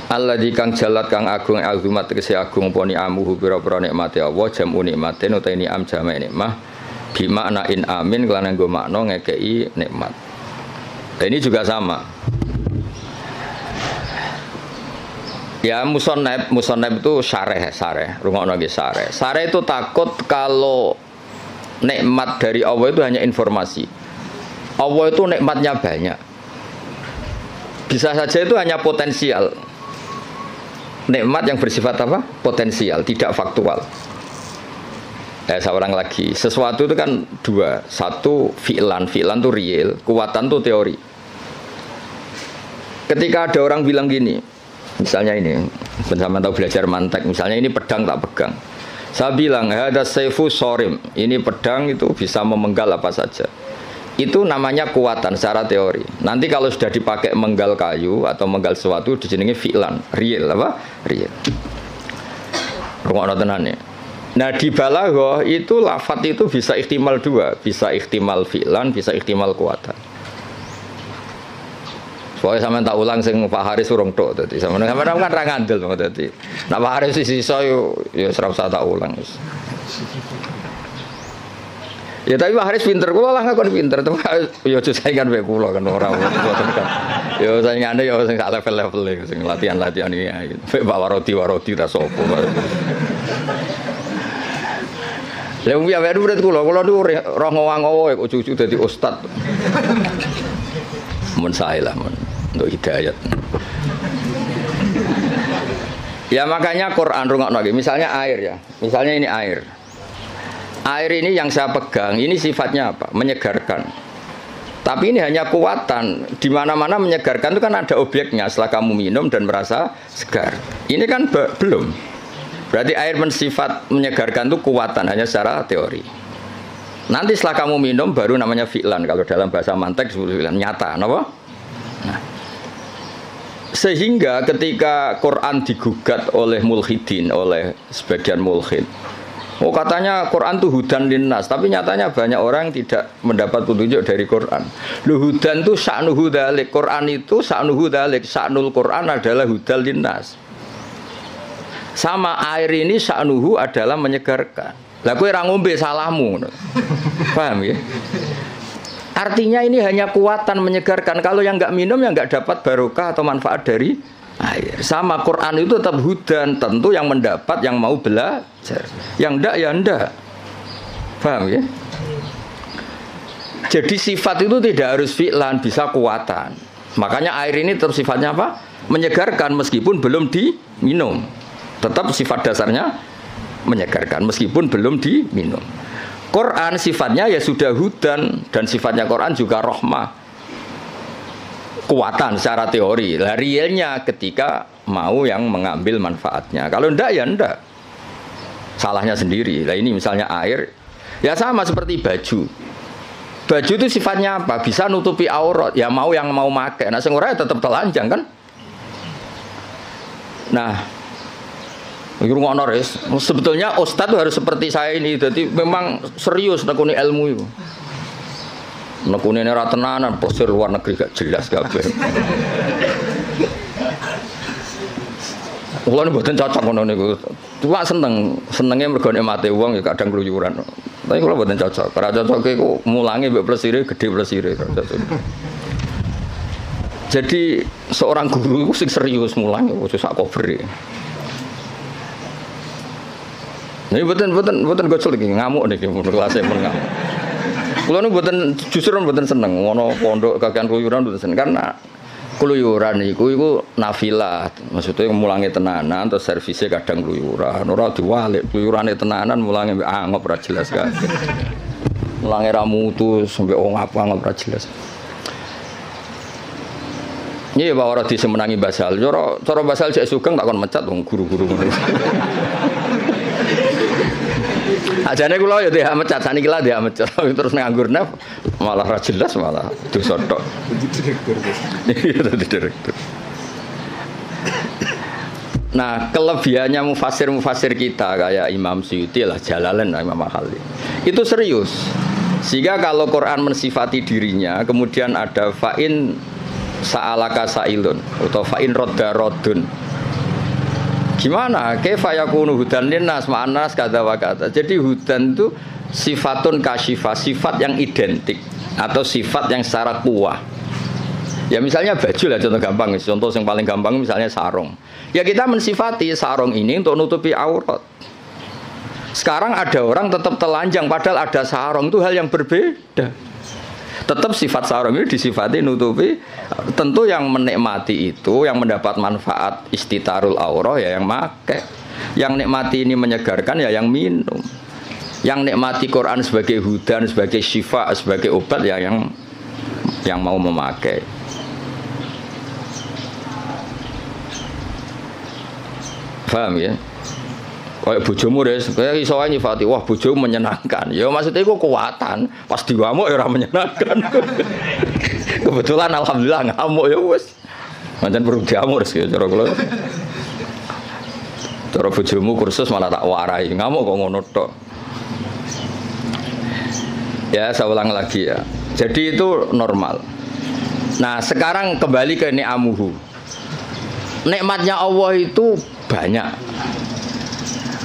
Alladzi kang jalat kang agung azumat tegese agung poni amuhu pira-pira nikmate Allah jamu nikmaten utawa ini am jame nikmah bimakna in amin kelana nggo makna ngekeki nikmat. Dan ini juga sama. Ya musonab itu syareh, rungokno nggih syareh. Syareh itu takut kalau nikmat dari Allah itu hanya informasi. Allah itu nikmatnya banyak. Bisa saja itu hanya potensial. Nikmat yang bersifat apa? Potensial, tidak faktual. Saya ulang lagi. Sesuatu itu kan dua. Satu fi'lan itu real, kuwatan itu teori. Ketika ada orang bilang gini, misalnya ini, bersama tahu belajar mantek, misalnya ini pedang tak pegang. Saya bilang, ada saifu sorim. Ini pedang itu bisa memenggal apa saja. Itu namanya kuatan secara teori. Nanti kalau sudah dipakai menggal kayu atau menggal sesuatu dijenengi fi'lan, real apa? Real. Rungokno tenan ya. Nah di balaghah itu lafaz itu bisa ihtimal dua, bisa ihtimal fi'lan, bisa ihtimal kuatan. Soalnya sampean tak ulang sing Pak Haris urung tok dadi sampean kan ra ngandel dadi. Nek Pak Haris sisa yo ora usah tak ulang wis. Ya tapi Pak Haris pinter, kula lah ngakon pinter, tapi ya aja saingan wae kula kan ora mboten kan. Ya saingane ya sing sak level-level sing latihan-latihan iki. Pak Warodi ta sapa. Lah wong piye murid kula niku roh ngowang-ngowo kok cucu dadi ustaz. Mun sae lah mun untuk hidayat. Ya makanya Quran rungokno iki, misalnya air ya. Misalnya ini air. Air ini yang saya pegang, ini sifatnya apa? Menyegarkan. Tapi ini hanya kuatan. Di mana-mana menyegarkan itu kan ada objeknya. Setelah kamu minum dan merasa segar. Ini kan belum. Berarti air bersifat menyegarkan itu kuatan hanya secara teori. Nanti setelah kamu minum baru namanya fi'lan. Kalau dalam bahasa mantek disebut fi'lan nyata, kenapa? Nah. Sehingga ketika Quran digugat oleh mulhidin, oleh sebagian mulhid. Oh katanya Quran itu hudan linnas, tapi nyatanya banyak orang tidak mendapat petunjuk dari Quran. Hudan itu sa'nuhu dzalik, Quran itu sa'nuhu dzalik, sa'nul Quran adalah hudal linnas. Sama air ini sa'nuhu adalah menyegarkan. Lah kowe ra ngombe salahmu. Paham ya? Artinya ini hanya kuatan menyegarkan. Kalau yang enggak minum yang enggak dapat barokah atau manfaat dari air. Sama Quran itu tetap hudan, tentu yang mendapat yang mau belajar. Yang enggak ya enggak. Paham ya? Jadi sifat itu tidak harus fi'lan, bisa kuatan. Makanya air ini tetap sifatnya apa? Menyegarkan meskipun belum diminum. Tetap sifat dasarnya menyegarkan meskipun belum diminum. Quran sifatnya ya sudah hudan dan sifatnya Quran juga rahmah. Kuatan secara teori. Lah realnya ketika mau yang mengambil manfaatnya. Kalau ndak ya ndak. Salahnya sendiri. Lah ini misalnya air ya sama seperti baju. Baju itu sifatnya apa? Bisa nutupi aurat. Ya mau yang mau pakai. Nah sing ora ya tetap telanjang kan? Nah, ngrungokno res. Sebetulnya ustaz itu harus seperti saya ini. Jadi memang serius nekuni ilmu itu. Nekune ora tenanan, posir luar negeri gak jelas kabeh. Kula mboten cocok ngono niku. Cuma senenge mergo mate wong ya kadang kluyuran. Tapi kula mboten cocok. Ora cocoke ku mulange mbek plesire gede plesire. Jadi seorang guru sing serius mulang ojo sak kober. Ini mboten gocol iki ngamuk niki kelas pun ngamuk. Kulo nu mboten justru mboten seneng ngono pondok kakean keluyuran mboten seneng karena keluyuran iku nafilah. Maksudnya mulange tenanan terus servise kadang keluyuran. Ora diwalik keluyurane tenanan mulange angop ora jelas kabeh. Mulange ra mutu sampe wong apa angop ora jelas. Iya Pak ora disemenangi basal. Cara basal cek sugeng tak kon mecat wong guru-guru ngono. Ajane kula ya dia mecat saniki lah dia mecat terus nganggur naf malah ra jelas malah dosa tok. Iya dadi direktur. Nah, kelebihannya mufasir kita kayak Imam Suyuti lah Jalalain Imam Al-Khalil. Itu serius. Sehingga kalau Quran mensifati dirinya, kemudian ada fa'in sa'alaka sa'ilun atau fa'in rodda rodun. Gimana? Kaifa yakunu hudan linnas ma'anas kata wa kata. Jadi hudan itu sifatun kasyifah, sifat yang identik atau sifat yang secara kuah. Ya misalnya baju lah contoh gampang, contoh yang paling gampang misalnya sarung. Ya kita mensifati sarung ini untuk nutupi aurat. Sekarang ada orang tetap telanjang padahal ada sarung, itu hal yang berbeda. Tetap sifat sarung ini disifati nutupi. Tentu yang menikmati itu, yang mendapat manfaat istitarul aurah ya yang pakai. Yang nikmati ini menyegarkan ya yang minum. Yang nikmati Quran sebagai hudan, sebagai syifa, sebagai obat ya yang mau memakai. Paham ya? Kayak bojomu res, kayak iso ae nyifati, wah bojomu menyenangkan. Ya maksudnya iku kekuatan, pas diwamuk ya ora menyenangkan. Kebetulan alhamdulillah ngamuk ya wis. Pancen perlu diamuk res ya cara kula. Cara bojomu kursus malah tak warai, ngamuk kok ngono tok. Ya, saya ulang lagi ya. Jadi itu normal. Nah, sekarang kembali ke ni'amuhu. Nikmatnya Allah itu banyak.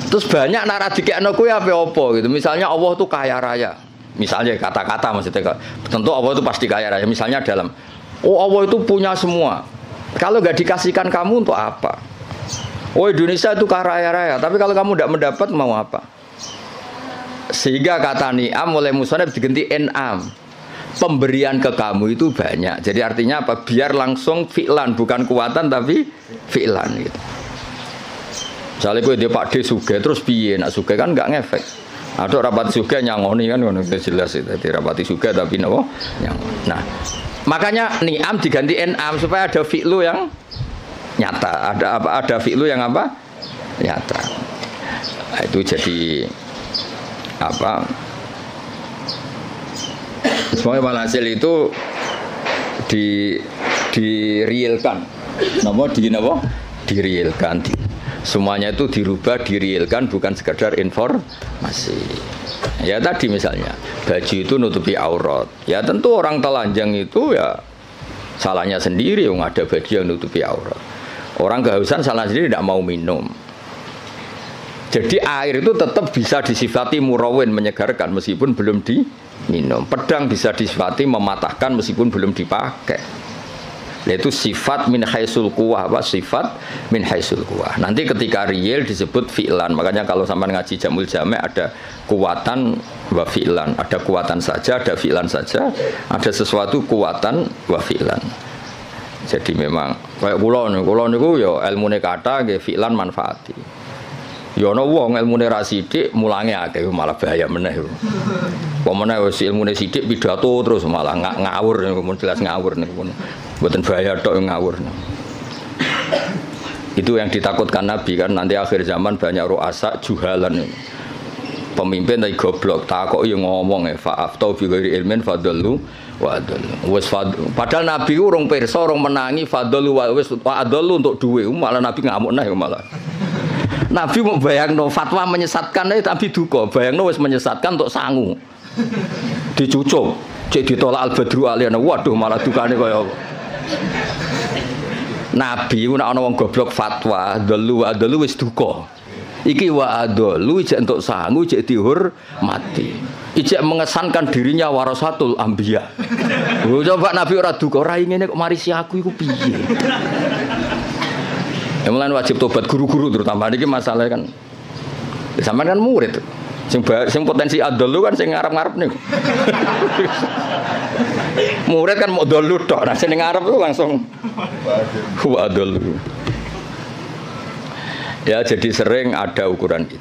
Terus banyak nara dikekno kuwi apa gitu. Misalnya Allah itu kaya raya. Misalnya kata-kata maksudnya. Tentu Allah itu pasti kaya raya. Misalnya dalam Allah itu punya semua. Kalau nggak dikasihkan kamu untuk apa? Indonesia itu kaya raya. Tapi kalau kamu tidak mendapat mau apa? Sehingga kata ni'am oleh musannaf diganti en'am. Pemberian ke kamu itu banyak. Jadi artinya apa? Biar langsung fi'lan, bukan kuatan tapi fi'lan gitu. Misalnya gue dia Pak D suge terus piye nak suge kan nggak ngefek. Ada rapat suge nyangoni kan jelas itu. Jadi rapati suge tapi nopo nyangoni. Nah makanya ni'am diganti en'am supaya ada fi'lu yang nyata. Ada apa? Ada fi'lu yang apa? Nyata. Nah, itu jadi apa? Semuanya walhasil itu direalkan. Direalkan. Semuanya itu dirubah, direalkan, bukan sekedar informasi. Ya tadi misalnya baju itu nutupi aurat. Ya tentu orang telanjang itu ya salahnya sendiri, yang ada baju yang nutupi aurat. Orang kehausan salah sendiri, tidak mau minum. Jadi air itu tetap bisa disifati murawin, menyegarkan meskipun belum diminum. Pedang bisa disifati mematahkan meskipun belum dipakai. Yaitu sifat min haisul quwah, apa sifat min haisul quwah. Nanti ketika real disebut fi'lan. Makanya kalau sampai ngaji Jamul Jami' ada kuwatan wa fi'lan, ada kuwatan saja, ada fi'lan saja, ada sesuatu kuwatan wa fi'lan. Jadi memang kayak kula niku ya ilmune kata nggih fi'lan manfaati. Ya ana wong ilmune ra sithik mulange akeh malah bahaya meneh. Pemene wis ilmune sithik pidato terus malah ngawur niku jelas ngawur niku. Mboten bahaya tok ngawur. Itu yang ditakutkan Nabi kan nanti akhir zaman banyak ru'asa juhalan. Pemimpin tapi goblok takoki ngomong fa'aftau bi ghairi ilmin fadallu wa adallu. Wis padahal Nabi urung pirsa urung menangi fadallu wa wis wa adallu untuk duwe malah Nabi ngamuk nah malah. Nabi mau bayangno fatwa menyesatkan tapi duka, bayangno wis menyesatkan untuk sangu. Dicucuk, cek ditolak al-badru aliyana. Waduh malah dukane kaya apa. Nabi nek ana wong goblok fatwa, dalu adalu wis duka. Iki wa adalu cek entuk sangu, cek dihormati. Ijek mengesankan dirinya warasatul anbiya. Oh, coba Nabi ora duka, ora ngene kok marisi aku iku piye. Mulane wajib tobat guru-guru terutama iki masalah kan. Sampeyan kan murid. Sing potensi adol kan sing ngarep-ngarep niku. Murid kan mau dolu tok, nah sing ngarep itu langsung adol. Ya jadi sering ada ukuran itu.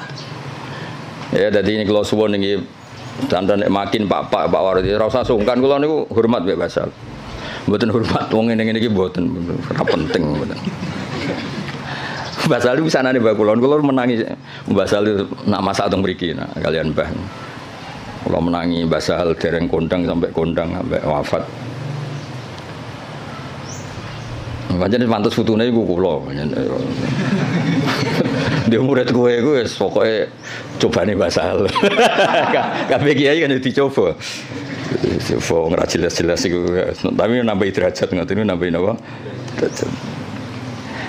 Ya jadi ini kalau suwun iki dandan makin Pak Wardi ora usah sungkan kula niku hormat mbek Basal. Mboten hormat wong ngene iki mboten ora penting mboten. Mbak Sali pisanane Mbak Kulon menangi Mbak Sali nak masak teng mriki nah kalian Mbah. Kula menangi Mbak Sal dereng kondang sampai wafat. Pancen pantes fotone iku kula. Dia murid kowe iku wis pokoke cobane basal. Kabeh kiai kan dicoba. Coba ora jelas-jelas iku. Tapi nambah derajat ngoten nambah napa? Derajat.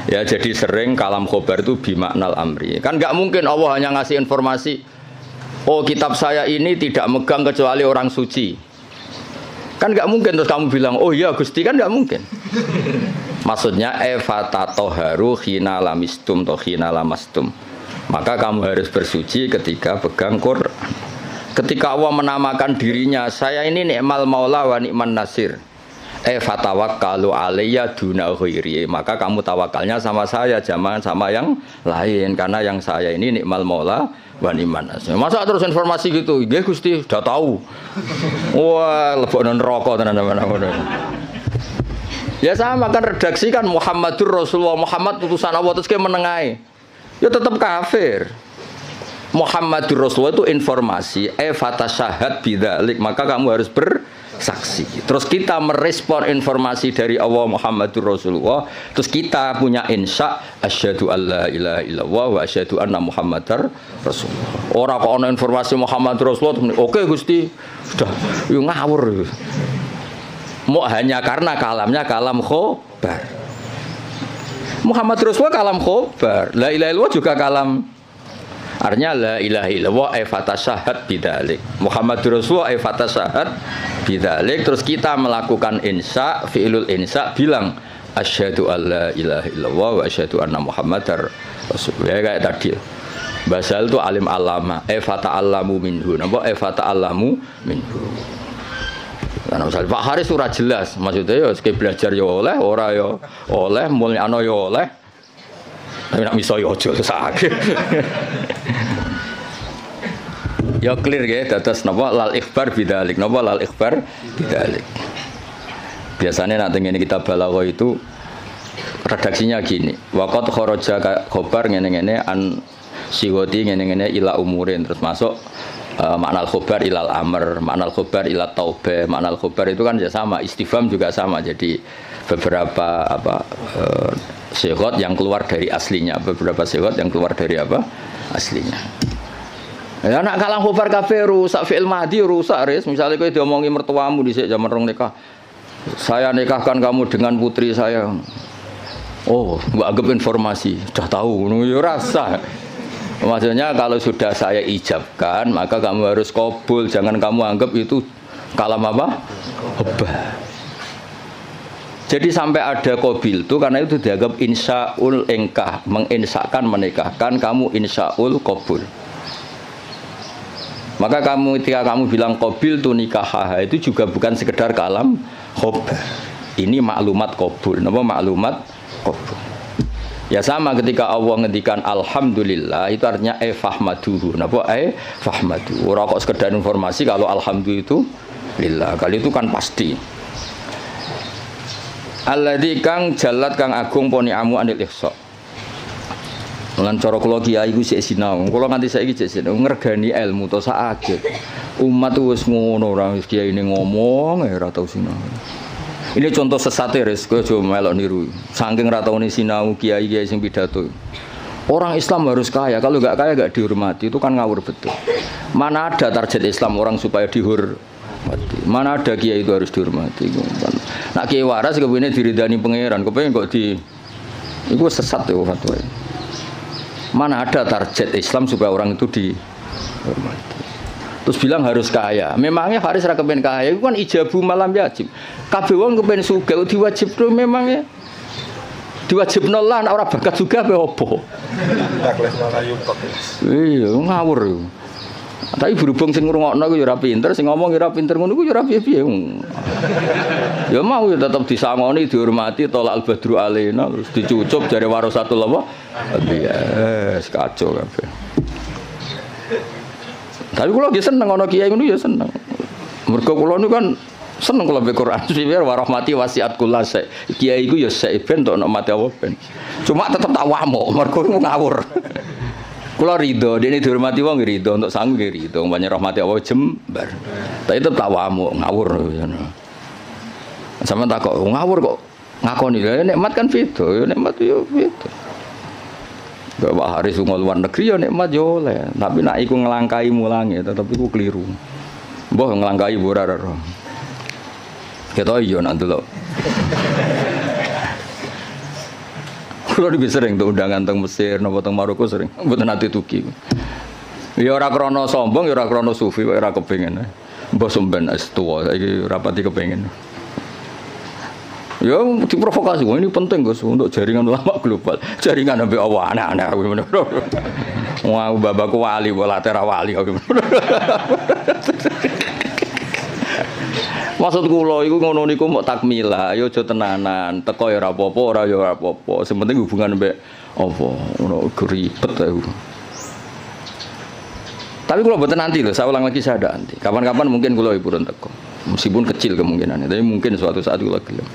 Ya jadi sering kalam khobar itu bimaknal amri. Kan enggak mungkin Allah hanya ngasih informasi, oh kitab saya ini tidak megang kecuali orang suci. Kan enggak mungkin terus kamu bilang, oh iya Gusti, kan enggak mungkin. Maksudnya efatatoharu khina lamistum atau khina lamastum. Maka kamu harus bersuci ketika pegang Quran. Ketika Allah menamakan dirinya, saya ini ni'mal maula wa ni'man nasir. Fatawakkalu alayya duna ghairi. Maka kamu tawakalnya sama saya, jangan sama yang lain, karena yang saya ini nikmal maula wa ni'man nasir. Masa terus informasi gitu? Nggih Gusti, sudah tahu. Wah, lebokno neraka tenan-tenan. Ya sama kan redaksi kan Muhammadur Rasulullah, Muhammad utusan Allah, terus kayak menengahi. Ya tetap kafir. Muhammadur Rasulullah itu informasi, fatasyahat bidzalik, maka kamu harus bersaksi. Terus kita merespon informasi dari Allah Muhammadur Rasulullah, terus kita punya insya asyhadu alla ilaha illallah wa asyhadu anna Muhammadar Rasulullah. Ora kok ana informasi Muhammadur Rasulullah, oke Gusti, sudah yo ngawur. Mau hanya karena kalamnya kalam khobar. Muhammad Rasulullah kalam khobar. La ilaha illallah juga kalam. Artinya la ilaha illallah fatasyahat bidzalik. Muhammad Rasulullah fatasyahat bidzalik. Terus kita melakukan insya, fi'ilul insya, bilang asyhadu alla ilaha illallah wa asyhadu anna Muhammadar Rasulullah. Ya kayak tadi. Basal itu alim alama, fata'allamu minhu. Napa fata'allamu minhu. Karena misalnya Pak Haris surah jelas, maksudnya ya sekali belajar ya oleh, ora ya oleh, mulyano ya oleh, tapi nak miso ya ojo sakit. Ya clear ya, dados napa lal ikhbar bidzalik, napa lal ikhbar bidzalik. Biasanya nanti ini kita balagha itu redaksinya gini, waqat kharaja khobar ngene-ngene an siwati ngene-ngene ila umurin, terus masuk makna al-khobar ilal amr, makna al-khobar ilal taubah, makna al-khobar itu kan ya sama, istifham juga sama. Jadi beberapa sighot yang keluar dari aslinya, beberapa sighot yang keluar dari apa? Aslinya. Ya nak kalang khobar kabeh rusak, fi'il madhi rusak, ris. Misalnya kowe diomongi mertuamu dhisik zaman rong nikah. Saya nikahkan kamu dengan putri saya. Oh, mbok anggap informasi, sudah tahu ngono ya rasa. Maksudnya kalau sudah saya ijabkan, maka kamu harus qabul, jangan kamu anggap itu kalam apa? Hobah. Jadi sampai ada qabil itu karena itu dianggap insya'ul engkah, menginsyakan menikahkan, kamu insya'ul qabul. Maka kamu ketika kamu bilang qabil tu nikah itu juga bukan sekedar kalam hobah. Ini maklumat qabul, napa maklumat qabul. Ya sama ketika Allah ngendikan alhamdulillah itu artinya fahmaduhu. Napa fahmadu. Ora kok sekedar informasi kalau alhamdulillah itu lillah. Kali itu kan pasti. Alladzi kang jalat kang agung poni amu anil ihsa. Lan cara kula kiai iku sik sinau. Kula nganti saiki sik sinau ngregani ilmu to sak agek. Umat wis ngono ora wis kiai ini ngomong ora tau sinau. Ini contoh sesat res, kowe aja melok niru. Saking ra taune sinau kiai-kiai sing pidato. Orang Islam harus kaya, kalau enggak kaya enggak dihormati, itu kan ngawur betul. Mana ada target Islam orang supaya dihormati. Mana ada kiai itu harus dihormati. Nak kiai waras kepengine diridani pangeran, kepengin kok di iku sesat ya fatwa. Mana ada target Islam supaya orang itu dihormati. Terus bilang harus kaya. Memangnya Haris ra kepen kaya, itu kan ijabu malam wajib. Kabeh wong kepen sugih diwajibno memangnya. Diwajibno lah nek ora bakat sugih apa opo? Takleh malayu pakai. Iya, ngawur. Tapi berhubung sing ngrungokno ku ya ora pinter, sing ngomong ya ora pinter ngono ku ya ora piye-piye. Ya mau ya tetep disangoni, dihormati tolak al-badru alaina, terus dicucup jare warasatul apa? Iya, kacau kabeh. Tapi kula nggih seneng ana kiai ngono ya seneng. Mergo kula niku kan seneng kula baca Quran. Biar warahmati wasiat kula sek. Kiai iku ya sek ben tok nek mati apa ben. Cuma tetep tak wamuk mergo ngawur. Kula ridho, dene dihormati wong ridho, untuk sangu nggih ridho, banyak rahmati Allah jembar. Tapi tetep tak wamuk ngawur ngono. Sampeyan tak kok ngawur kok ngakoni lha nikmat kan beda, ya nikmat yo beda. Gak Pak Haris lunga luar negeri ya nikmat yo oleh, tapi nak iku ngelangkai mulange tetep iku keliru. Mbah ngelangkai ora ora. Ketok yo nak delok. Kulo iki sering tuh undangan teng Mesir napa teng Maroko sering, mboten nate tuki. Ya ora krana sombong, ya ora krana sufi, ora kepengin. Mbah sampean wis tuwa, saiki rapati kepengin. Ya diprovokasi, ini penting Gus untuk jaringan ulama global. Jaringan sampai Allah aneh-aneh. Wah, babakku wali, bola tera wali. Maksud kula iku ngono niku mok takmilah, ya aja tenanan. Teko ya ora apa-apa, ora ya ora apa-apa. Sing penting hubungan mbek apa, ngono ribet aku. Tapi kalau buatan nanti loh, saya ulang lagi saya ada nanti. Kapan-kapan mungkin kalau ibu teko, meskipun kecil kemungkinannya, tapi mungkin suatu saat kalau gelem.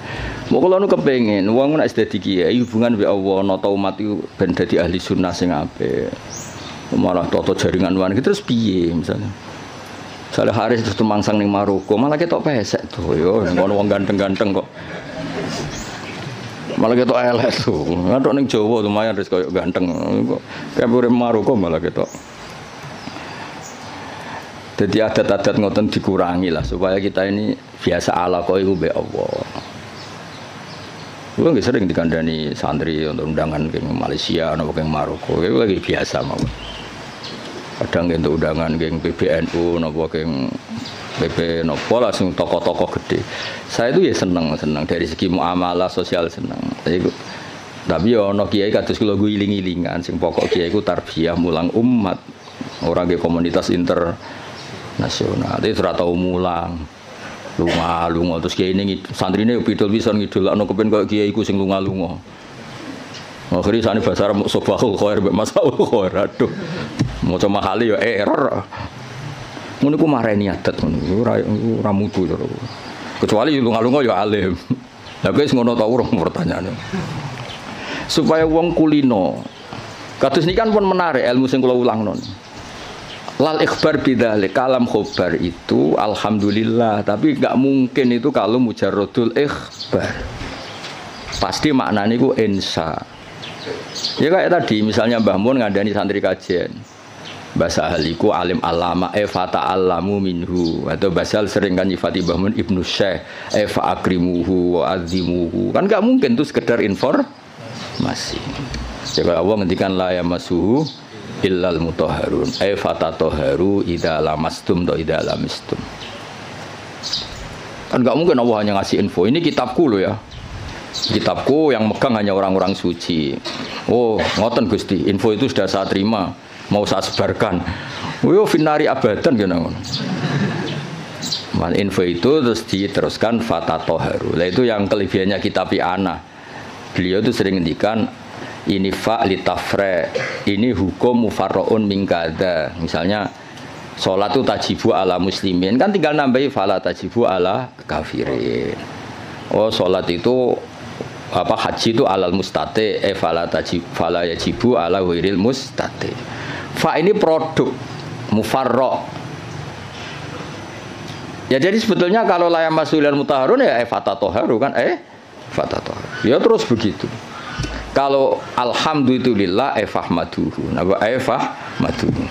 Mau kalau nu kepengen, uang nak sedih kiai, hubungan be Allah, nota umat itu ben dadi ahli sunnah sing apik. Malah toto jaringan wan, terus piye misalnya? Misalnya Haris terus tumangsang ning Maroko, malah ketok pesek tuh, yo, ngono wong ganteng-ganteng kok. Malah ketok elek tuh, ngadok ning Jawa lumayan Haris koyo ganteng, kok kayak urip Maroko malah ketok. Jadi adat-adat ngoten dikurangi lah supaya kita ini biasa ala kok iku mbek Allah. Gue nggak sering dikandani santri untuk undangan ke Malaysia atau ke Maroko, itu lagi biasa mau. Kadang untuk undangan ke PBNU, nopo ke PP, nopo langsung tokoh-tokoh gede. Saya itu ya senang dari segi muamalah sosial senang. Tapi ya ono kiai kados kula gue iling-ilingan, sing pokok kiai ku tarbiyah mulang umat, orang ke komunitas internasional. Itu ora tau mulang. Lunga terus kiai ini santrine pidol pisan ngidolakno kepen koyo kiai iku sing lunga-lunga. Akhire sane bahasa Arab sobahul khair mbek masaul khair. Aduh. Maca mahali ya error. Ngono ku mareni adat ngono. Ora mutu to. Kecuali lunga-lunga ya alim. Lah wis ngono ta urung pertanyaane. Supaya wong kulino. Kados niki kan pun menarik ilmu sing kula ulangno. Lal ikhbar bidzalik, kalam khobar itu alhamdulillah, tapi enggak mungkin itu kalau mujarradul ikhbar. Pasti maknanya itu insya. Ya kayak tadi misalnya Mbah Mun ngandani santri kajian. Bahasa ahliku alim alama fata alamu minhu, atau bahasa sering kan nyifati Mbah Mun Ibnu Syekh fa akrimuhu wa azimuhu. Kan enggak mungkin itu sekedar informasi. Jadi Allah ngendikan la yamassuhu illal mutahharun ay fatatoharu idza lamastum atau idza lamistum. Kan enggak mungkin Allah hanya ngasih info. Ini kitabku loh ya. Kitabku yang megang hanya orang-orang suci. Oh, ngoten Gusti, info itu sudah saya terima, mau saya sebarkan. Yo finari abadan ngono. Man info itu terus diteruskan fatatoharu. Lah itu yang kelebihannya kitab Ana. Beliau itu sering ngendikan ini fa li tafre, ini hukum mufarraun min kada. Misalnya salat itu tajibu ala muslimin, kan tinggal nambahi fala tajibu ala kafirin. Oh, salat itu apa, haji itu alal mustati, fala tajibu fala yajibu ala ghairil mustati. Fa ini produk mufarra. Ya jadi sebetulnya kalau la yamasul mutahharun ya fatatoharu kan fatatoharu. Ya terus begitu. Kalau alhamdulillah fahmaduhu, napa fahmaduhu.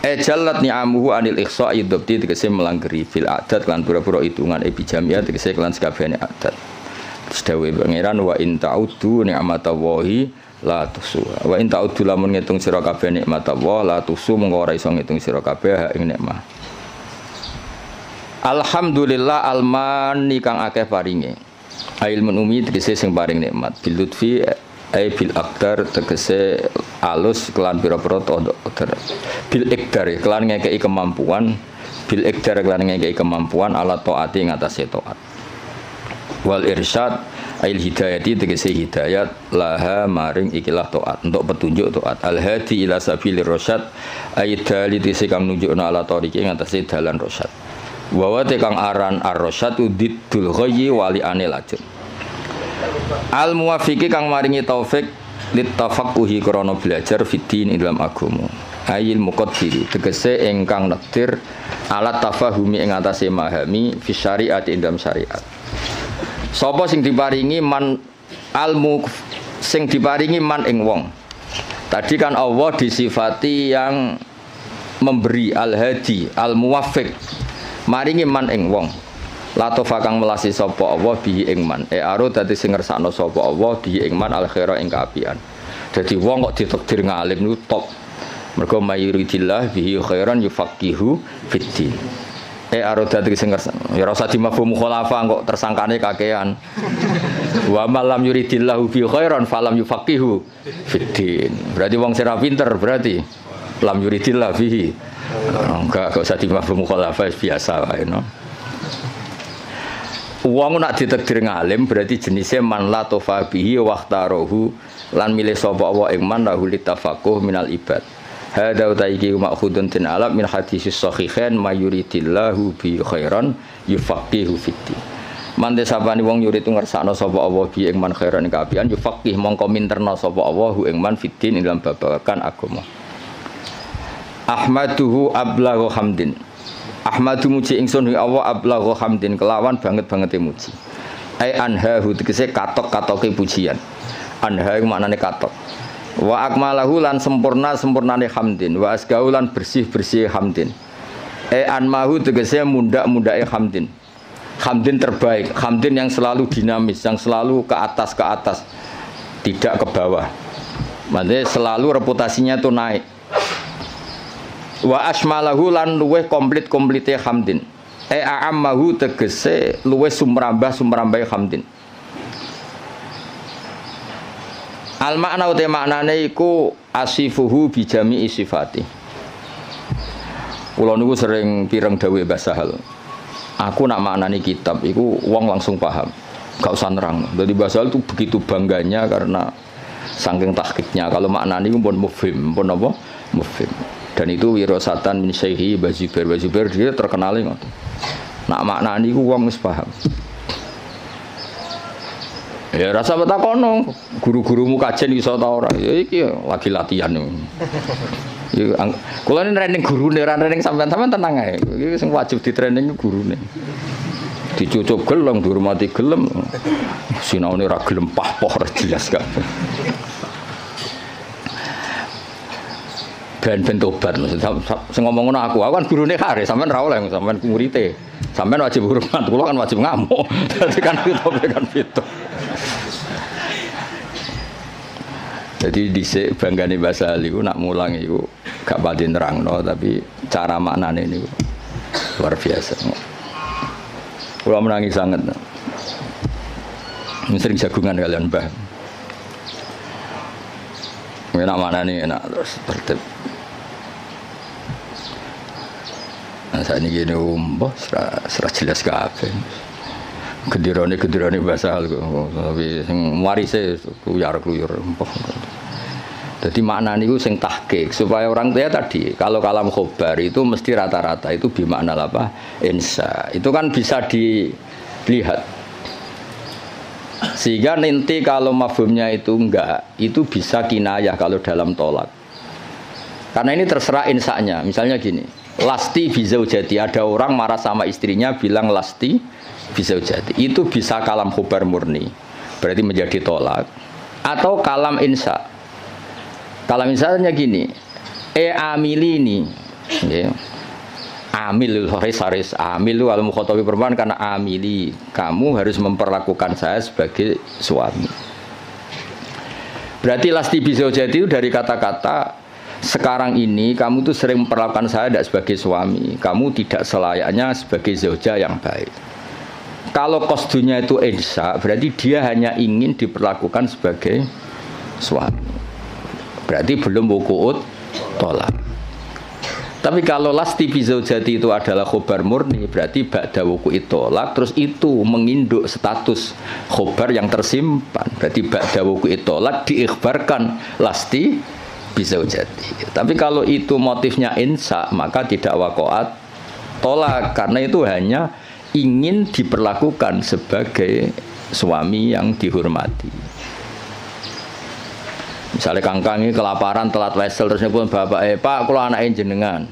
Jalat ni'amuhu anil ihsa'i dzabti tegese melanggeri fil adat lan pura-pura hitungan bijamiah tegese kelan sakabehane adat. Terus dawuh pangeran wa in ta'uddu ni'matallahi la tuhsuha. Wa in ta'uddu lamun ngitung sira kabeh nikmatallahi la tuhsu mengko ora iso ngitung sira kabeh ing nikmat. Alhamdulillah almani kang akeh paringe. Ilmun umi tegese sing paring nikmat bil lutfi ai bil aqdar tegese alus kelan pira-pira qadar bil iqdar kelan ngekeki kemampuan bil iqdar kelan ngekeki kemampuan ala taati ngatasé taat wal irsyad ail hidayati tegese hidayat laha maring ikilah taat untuk petunjuk taat al hadi ila sabilir rasyad ai dalil kang nunjukna ala tariqi ngatasé dalan rasyad wa kang aran ar-rasyadu diddul ghayyi wali anil lajeng al muwafiqi kang maringi taufik lit tafaqquhi krana belajar fiddin ing dalam agama ayil muqaddiri tegese ingkang nektir alat tafahumi ing atase memahami fi syariat ing dalam syariat. Sapa sing diparingi man almu sing diparingi man ing wong Tadi kan Allah disifati yang memberi, al-hadi, al-muwaffiq. Maringi man ing wong. Latofa kang melasi sapa Allah bihi ing man. Aro dadi sing ngersakno sapa Allah bihi ing man al-khaira ing kaapian. Dadi wong kok ditakdir ngalim niku top. Mergo mayuridillah bihi khairan yufaqihu fiddin. Aro dadi sing ngersakno. Ya ora usah dimafhum mukhalafa kok tersangkane kakean. Wa malam yuridillahu bihi khairan falam yufaqihu fiddin. Berarti wong sing pinter berarti lam yuridillah bihi. Enggak usah dimafhum mukhalafa biasa wae no. Wong nak ditakdir ngalim berarti jenisnya man la tofa bihi waqtarohu lan milih sapa Allah ing man lahu litafaqquh minal ibad. Hadza utaiki ma'khudun tin alam min hadisis sahihain mayuridillahu bi khairan yufaqihu fiddin. Man desapani wong yurid ngersakno sapa Allah bi ing man khairan kaapian yufaqih mongko minterno sapa Allah ing man fiddin ing dalam babagan agama. Ahmaduhu ablaghu hamdin. Ahmadu muji ingsun Allah ablaghu hamdin kelawan banget-bangete muji. Ai anhahu tegese katok-katoke pujian. Anha iku maknane katok. Wa akmalahu lan sempurnane hamdin, wa asgau lan bersih-bersih hamdin. Anmahu tegese mundak-mundake hamdin. Hamdin terbaik, hamdin yang selalu dinamis, yang selalu ke atas, tidak ke bawah. Maksudnya selalu reputasinya itu naik. Wa asmalahu lan luweh komplit-komplite hamdin. A'ammahu tegese luweh sumrambah-sumrambahe hamdin. Al makna uta maknane iku asifuhu bi jami'i sifati. Kula niku sering pireng dawuh Mbah Sahal. Aku nak maknani kitab iku wong langsung paham. Gak usah nerang. Jadi Mbah Sahal itu begitu bangganya karena saking tahqiqnya. Kalau maknani pun mufhim, pun apa? Mufhim. Dan itu wirasatan min syaihi Bazubair. Bazubair dia terkenal ngoten. Nak maknani ku wong wis paham. Ya rasa betakono, guru-gurumu kajen iso ta ora? Ya iki lagi latihan. Ya kula ini training gurune, ora training sampean-sampean tenang ae. Iki sing wajib di-training gurune. Dicucuk gelem, dihormati gelem. Sinaune ora gelem pah-poh ora jelas kabeh. Ben tobat sing ngomong ngono aku kan gurune kare sampean ra oleh sampean murite sampean wajib hormat kula kan wajib ngamuk dadi kan itu jadi dhisik banggane bahasa iku nak mulang iku gak pati nerangno tapi cara maknane niku luar biasa kula menangis sangat sering jagungan kalian Mbah enak maknane enak terus tertib. Nah saat ini gini mbah serah jelas kabeh. Kedirone bahasa hal tapi sing warise kuyar-kuyur mbah. Jadi makna niku sing tahqiq supaya orang tua tadi kalau kalam khobar itu mesti rata-rata itu bimakna apa? Insya. Itu kan bisa dilihat. Sehingga nanti kalau mafhumnya itu enggak, itu bisa kinayah kalau dalam tolak. Karena ini terserah insanya. Misalnya gini, lasti bizaujati, ada orang marah sama istrinya bilang lasti bizaujati. Itu bisa kalam khubar murni, berarti menjadi tolak. Atau kalam insya. Kalam insanya gini, amilini, ya. Amil haris amil al mukhatabi perempuan karena amili kamu harus memperlakukan saya sebagai suami. Berarti lasti bizaujati itu dari kata-kata sekarang ini kamu tuh sering memperlakukan saya tidak sebagai suami, kamu tidak selayaknya sebagai zauja yang baik. Kalau qasdunya itu insya, berarti dia hanya ingin diperlakukan sebagai suami. Berarti belum wuku'ut tolak. Tapi kalau lasti bizaujati itu adalah khobar murni, berarti ba'da wuku'it tolak, terus itu menginduk status khobar yang tersimpan. Berarti ba'da wuku'it tolak diikhbarkan lasti bizaujati. Tapi kalau itu motifnya insya, maka tidak waqa'at tolak, karena itu hanya ingin diperlakukan sebagai suami yang dihormati. Misalnya kangkang ini kelaparan telat wesel terus pun bapak pak kalau anaknya jenengan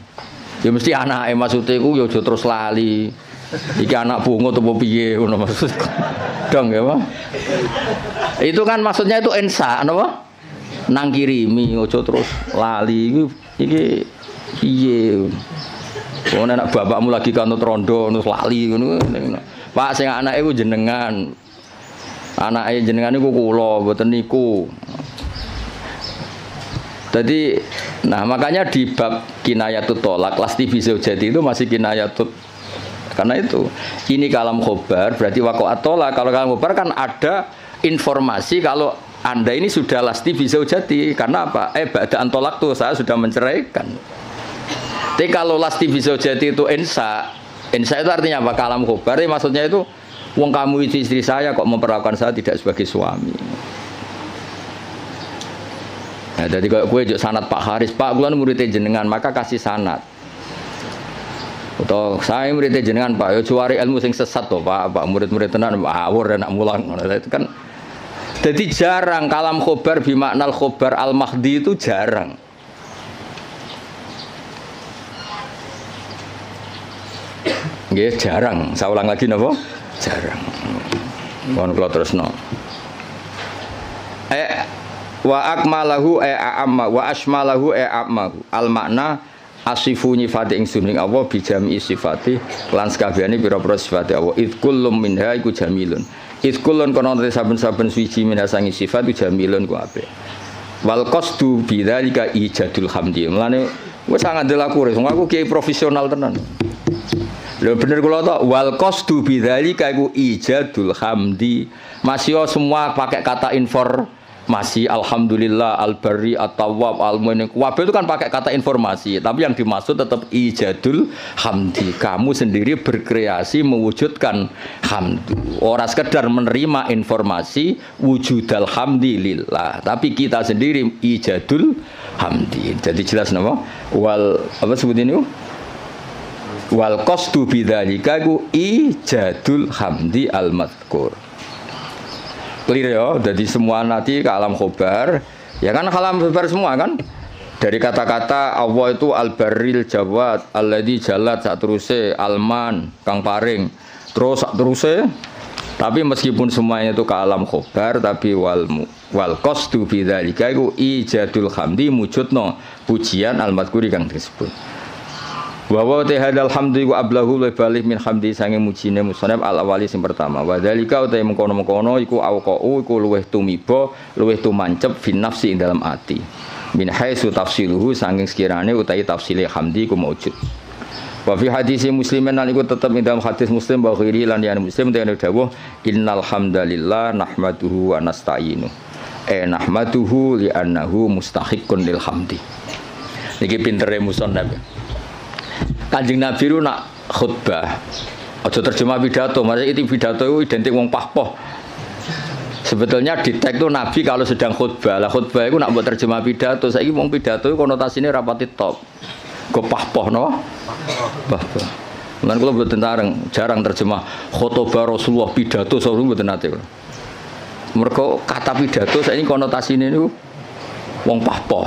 ya mesti anaknya maksudnya aku ya terus lali iki anak bungo atau piye ngono maksud dong ya Pak itu kan maksudnya itu ensa apa nang kirimi aja terus lali iki piye. Wong nek bapakmu lagi kanut rondo terus lali ngono. Pak sing anake ku jenengan. Anake jenengan niku kula mboten niku. Jadi, nah makanya di bab kinayatut tolak, lasti bizaujati itu masih kinayatut. Karena itu, ini kalam khobar, berarti waqa'at tolak. Kalau kalam khobar kan ada informasi kalau Anda ini sudah lasti bizaujati. Karena apa? Ba'da'an tolak tuh saya sudah menceraikan. Tapi kalau lasti bizaujati itu insa itu artinya apa? Kalam khobar, maksudnya itu, wong kamu istri saya kok memperlakukan saya tidak sebagai suami. Nah, jadi kalau gue juk sanad Pak Haris, Pak gue muridnya jenengan, maka kasih sanad. Atau saya muridnya jenengan Pak, yo cuari ilmu sing sesat toh Pak, murid-murid tenan awur dan nak mulang. Itu kan, jadi jarang kalam khobar bimaknal khobar al mahdi itu jarang. Nggih jarang. Saya ulang lagi napa? Jarang. Mohon kula terusno. Wa akmalahu a'amma wa asmalahu a'ammahu al makna asifu nyifati ingsun ing Allah bi jami'i sifati lan sakabehane pira-pira sifate Allah id kullum minha iku jamilun id kullun kono saben-saben suci minasangi sifat iku jamilun ku apik wal qasdu bidzalika ijadul hamdi mulane wis sangat delaku wong aku kiai profesional tenan lho bener kula tok wal qasdu bidzalika iku ijadul hamdi masih semua pakai kata masih alhamdulillah al-bari at-tawwab al-mu'min kabeh itu kan pakai kata informasi tapi yang dimaksud tetap ijadul hamdi kamu sendiri berkreasi mewujudkan hamdu orang sekedar menerima informasi wujudal hamdi lillah tapi kita sendiri ijadul hamdi jadi jelas nama wal apa sebut ini wal qasdu bidzalika ijadul hamdi al-madhkur clear ya, jadi semua nanti ke alam khobar ya kan alam khobar semua kan dari kata-kata Allah itu al-barril jawad alladzi jalat sak teruse alman kang paring terus sak teruse tapi meskipun semuanya itu ke alam khobar tapi wal qasdu bidzalika iku ijadul hamdi mujudno pujian al-madhkuri kang disebut wa te hadal hamdu wa ablahu lebalih min hamdi sange mujine musannaf al awali sing pertama wa dzalika uta mengkono-mengkono iku auqau iku luweh tumiba luweh tumancep fin nafsi ing dalam ati min haitsu tafsiluhu saking sekirane utahe tafsile hamdi ku maujud wa fi hadis muslimin lan iku tetep ing dalam hadis muslim wa ghairi lan ya muslim dene dawuh innal hamdalillah nahmaduhu wa nasta'inu nahmaduhu li annahu mustahiqqun lil hamdi iki pintere musannaf Kanjeng Nabi itu nak khutbah aja terjemah pidato maksudnya itu pidato itu identik wong pahpoh sebetulnya di teks itu Nabi kalau sedang khutbah lah khutbah itu nak buat terjemah pidato saya ini wong pidato itu konotasinya rapati top ke pahpoh no? Pahpoh kan kalau buat tentang jarang terjemah khutbah Rasulullah pidato selalu buat nanti mereka kata pidato saya ini konotasinya itu wong pahpoh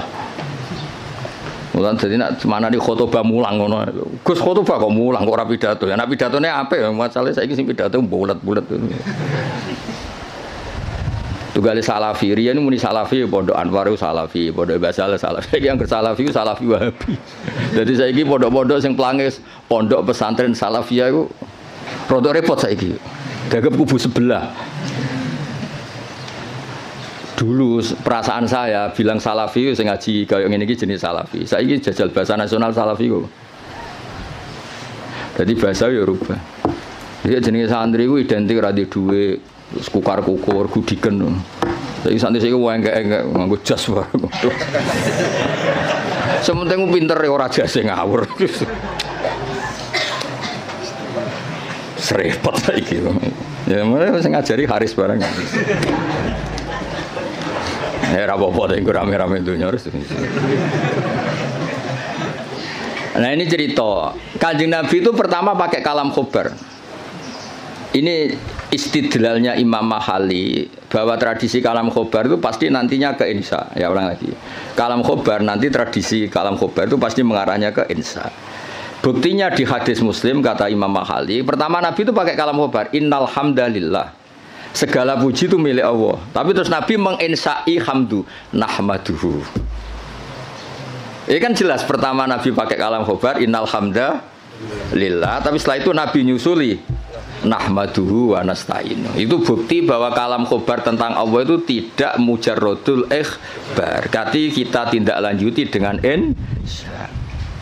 mulan jadi nak mana di khotbah mulang ngono. Gus khotbah kok mulang kok ora pidato. Ya nek pidatone apik ya masalahe saiki sing pidato bulat-bulat. Tugale salafi riyen muni salafi pondok Anwar salafi, pondok Basal salafi. Yang salafi salafi Wahabi. Jadi saiki pondok-pondok sing plangis pondok pesantren salafiyah iku rada repot saiki. Dagep kubu sebelah. Dulu perasaan saya bilang salafi sing ngaji kaya ngene iki jenis salafi. Saiki jajal bahasa nasional salafi kok. Jadi bahasa ya rubah. Jadi jenis santri ku identik ra di dhuwit, kukar-kukur, gudiken. Saiki santri saiki engke-engke nganggo jas wae. Sementing pinter ora jase ngawur. Serepot saiki. Ya mulai sing ngajari Haris barang. Era apa-apa itu rame-rame dunia harus. Nah ini cerita Kanjeng Nabi itu pertama pakai kalam khobar. Ini istidlalnya Imam Mahali bahwa tradisi kalam khobar itu pasti nantinya ke insya. Ya ulang lagi. Kalam khobar nanti tradisi kalam khobar itu pasti mengarahnya ke insya. Buktinya di hadis Muslim kata Imam Mahali pertama Nabi itu pakai kalam khobar. Innal hamdalillah. segala puji itu milik Allah. Tapi terus Nabi menginsai hamdu nahmaduhu. Ini kan jelas pertama Nabi pakai kalam khobar innal hamda lillah, tapi setelah itu Nabi nyusuli nahmaduhu wa nasta'inu. Itu bukti bahwa kalam khobar tentang Allah itu tidak mujarrodul ikhbar. Kati kita tindak lanjuti dengan insya.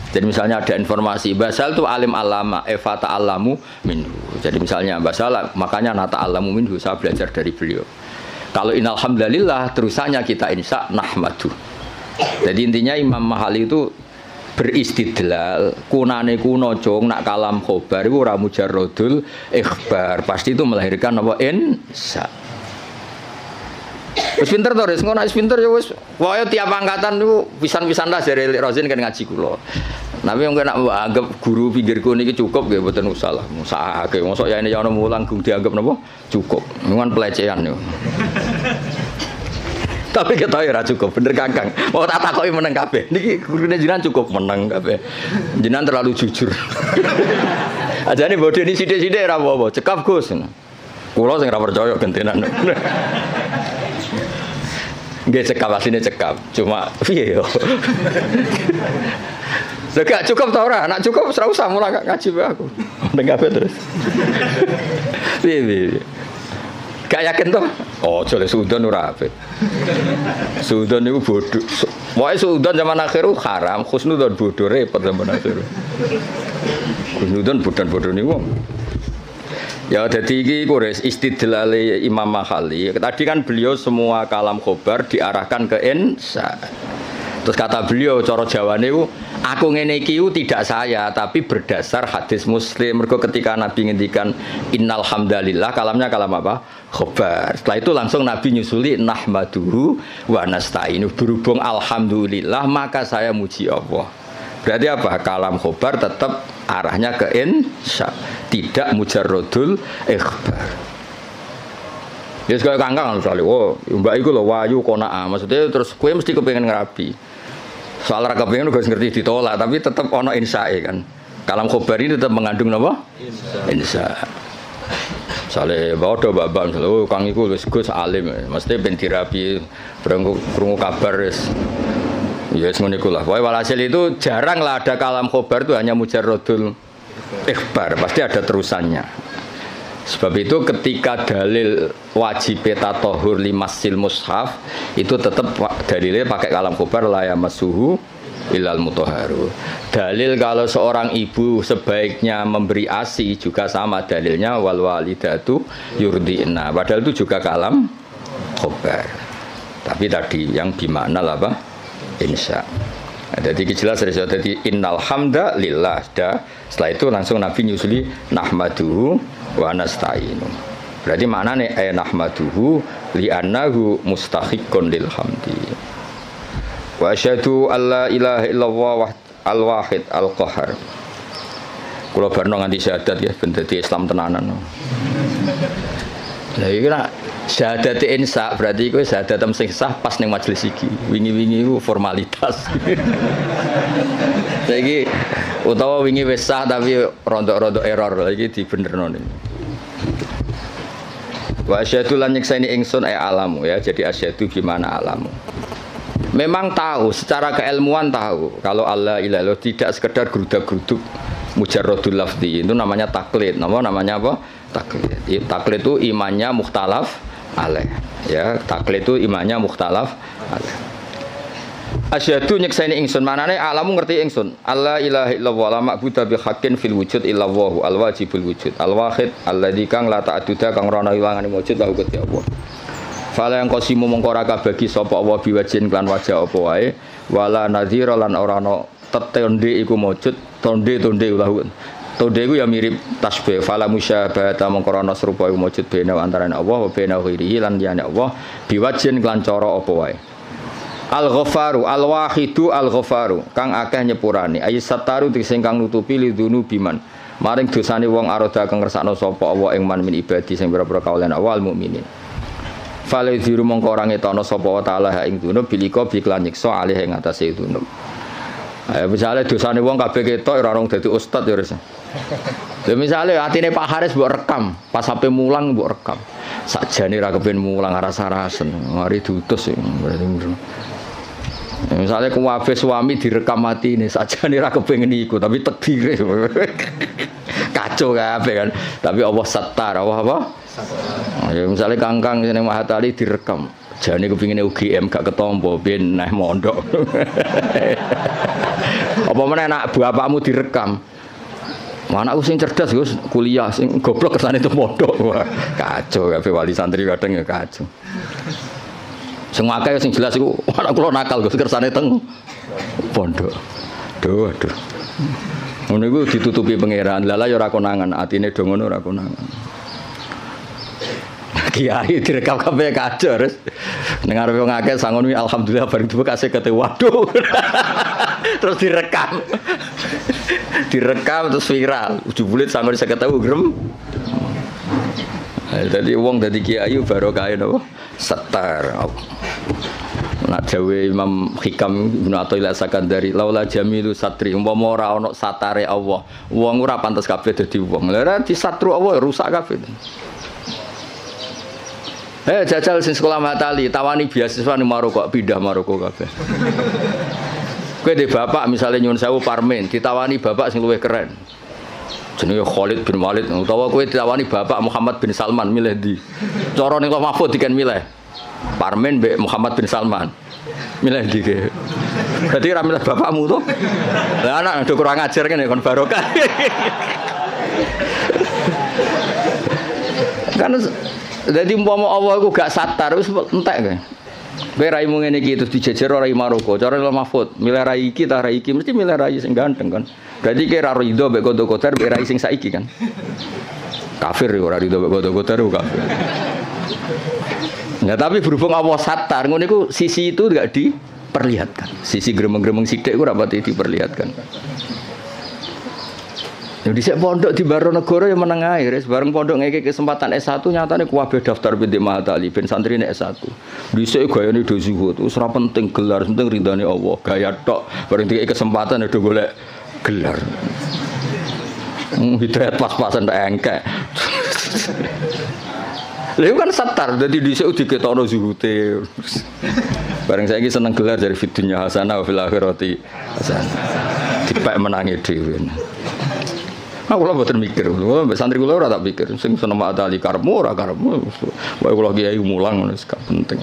Jadi misalnya ada informasi Basal itu alim alama fata alamu minhu. Jadi misalnya Basal makanya nata alamu minhu, saya belajar dari beliau. Kalau innal hamdalillah terusannya kita insya nahmadu. Jadi intinya Imam Mahali itu beristidlal kunane kuno cong nak kalam khobar itu ora mujarrodul ikhbar, pasti itu melahirkan apa insya. Wis pinter to res ngono wis pinter ya wis wae tiap angkatan niku pisan-pisan lah jare Rozin kan ngaji kula. Tapi wong nek anggap guru pinggirku niki cukup nggih mboten usah lah. Musake mosok ya ini ya ono mulang gung dianggap napa cukup. Ngan pelecehan niku. Tapi ketahui ora cukup, bener Kakang. Mau tak takoki meneng kabeh. Niki gurune jenengan cukup meneng kabeh. Jenengan terlalu jujur. Ajane bodoni sithik-sithik ora apa-apa, cekap Gus. Kula sing ora percaya gentenan. Nggih cekap asline cekap. Cuma piye yo. Segak cukup ta ora? Nek cukup ora usah mulang ngaji wae aku. Meneng kabeh terus. Piye. Gak yakin toh? Oh, jole suudon ora apik. Suudon niku bodho. Wae suudon zaman akhir haram, khusnudon bodho repot zaman akhir. Khusnudon bodho niku. Ya dadi iki kures istidlale Imam Mahali. Tadi kan beliau semua kalam khobar diarahkan ke insya. Terus kata beliau cara Jawane ku aku ngene iki tidak saya tapi berdasar hadis Muslim. Mergo ketika Nabi ngendikan innal hamdalillah kalamnya kalam apa? Khobar. Setelah itu langsung Nabi nyusuli nahmaduhu wa nasta'inu. Berhubung alhamdulillah maka saya muji Allah. Berarti apa? Kalam khobar tetap arahnya ke insya, tidak mujarrodul ikhbar. Ya sekali kangkang misalnya, oh mbak iku lho wayu kona'ah. Maksudnya terus kue mesti kepengen ngerabi. Soal ra kepengen uga ngerti ditolak, tapi tetap ono insyae kan. Kalam khobar ini tetap mengandung apa? Insya. Misalnya bodoh babak, oh kang iku wis Gus alim, mesti ben dirabi krungu kabar wis. Ya ngono iku lah. Pokoke walhasil itu jarang lah ada kalam khobar itu hanya mujarrodul ikhbar, pasti ada terusannya. Sebab itu ketika dalil wajib tatahur limasil mushaf itu tetap dalilnya pakai kalam khobar la yamassuhu illal mutahharu. Dalil kalau seorang ibu sebaiknya memberi ASI juga sama dalilnya wal walidatu yurdina. Padahal itu juga kalam khobar. Tapi tadi yang gimana lah Pak? Insya. Jadi jelas dari tadi innal hamda lillah. Setelah itu langsung Nabi nyusuli nahmaduhu wa nasta'inu. Berarti maknanya nahmaduhu li'annahu mustahiqqun lil hamdi. Wa asyhadu alla ilaha illallah al-wahid al-qahhar. Kula barno nganti syahadat ya ben dadi Islam tenanan. Lah iki nak syahadat insya berarti iku syahadat sing sah pas ning majelis iki. Wingi-wingi iku formalitas. Saiki utawa wingi wis sah tapi rontok-rontok error lagi dibenerno niku. Wa asyhadu lan nyekseni ingsun alamu ya. Jadi asyhadu gimana alamu. Memang tahu secara keilmuan tahu kalau Allah ilallah tidak sekedar gerudak-geruduk mujarrodul lafzi itu namanya taklid. Namanya apa? Taklid. Taklid itu imannya mukhtalaf alaih. Ya, taklid itu imannya mukhtalaf alaih. Asyhadu nyekseni ingsun manane alamu ngerti ingsun. Allah ilaha illallah la ma'budu bi haqqin fil wujud illallah al wajibul wujud al wahid alladzi kang la ta'adduda kang ora ana ilangane wujud lahu Gusti Allah. Fala yang qasimu mongko ora kabagi sapa Allah biwajin lan wajah apa wae wala nadhira lan ora ana tetonde iku wujud tonde lahu. Tonde iku ya mirip tasbih fala musyabahata mongko ana serupa iku wujud bena antarané Allah wa bena ghairihi lan liyane Allah biwajin lan cara apa wae. Al-Ghafaru al-Wahidu al-Ghafaru kang akeh nyepurane ayat sataru sing kang nutupi lidunu biman maring dosane wong aroda kang ngersakno sapa Allah ing man min ibadi sing pira-pira kaulan awal mukminin. Fala yudhiru mongko ora ngetono sapa wa taala ha ing dunub bilika biklan nyiksa alih ing atase dunub. Ayo misale dosane wong kabeh ketok ora rong dadi ustad ya wis. Lha misale atine Pak Haris mbok rekam, pas sampe mulang mbok rekam. Sakjane ra kepen mulang rasa-rasen, mari diutus berarti. Misalnya kuwabe suami direkam mati ini sakjane ra kepengin iku tapi takdire. Kacau kabeh kan. Tapi Allah satar, Allah apa? Ya misalnya kangkang seneng Mahatali direkam. Jane kepingine UGM gak ketompo ben neh mondok. Apa meneh anak bapakmu direkam. Anakku sing cerdas Gus, kuliah sing goblok kesane itu mondok. Wah, kacau kabeh wali santri kadang ya kacau. Sing akeh sing jelas iku anak kula nakal Gus kersane teng pondok. Duh. Ngono iku ditutupi pangeran. Lala ya ora konangan, atine do ngono ora konangan. Kiai direkam kabeh kacau terus. Ning arep wong akeh sangon alhamdulillah bareng dibuka sekete. Waduh. Terus direkam. Direkam terus viral. Jebule sangon sekete grem. Dadi wong dadi kiai barokah napa? Setar. Nak dawe Imam Hikam Ibnu Athaillah Sakandari laula jamilu satri umpama ora ana satare Allah wong ora pantes kabeh dadi wong lha disatru Allah rusak kabeh. Jajal sing sekolah Matali tawani beasiswa ning Maroko pindah Maroko kabeh. Kowe de bapak misale nyuwun sewu parmen ditawani bapak sing luwih keren. Jenenge Khalid bin Walid utawa kowe ditawani bapak Muhammad bin Salman milih ndi? Cara ning Loh Mahfud diken milih. Parmen mbek Muhammad bin Salman. Milih ndi ke? Berarti ra milih bapakmu to? Lah anak do kurang ajar kene kon barokah. Kan jadi umpama Allah iku gak satar wis entek kowe. Kowe raimu ngene iki terus dijejer rai Maroko, cara Loh Mahfud, milih rai iki ta rai iki mesti milih rai sing ganteng kan. Berarti kowe ra rido mek kodo-kodo mek rai sing saiki kan. Kafir ora rido mek kodo-kodo kafir. Nah, tapi berhubung Allah satar, ngono iku sisi itu enggak diperlihatkan. Sisi gremeng-gremeng sithik iku ora pati diperlihatkan. Yang dhisik pondok di Baronegoro yang meneng ae, bareng pondok ngeke kesempatan S1 nyatane kuwabe daftar Binti Mahatali ben santrine S1. Dhisik gayane do zuhud, wis ora penting gelar, penting ridane Allah. Gaya tok, bareng dikek kesempatan do golek gelar. Hidayat pas-pasan tak engkek. Lha kan satar dadi dhisik diketokno zuhute. Bareng saiki seneng gelar dari fidunya hasanah wa fil akhirati hasanah. Dipek menangi dhewe. Aku lah boten mikir, mbak santri kula ora tak pikir, sing seneng Mahatali karepmu ora karepmu, wae kula kiai mulang ngono gak penting.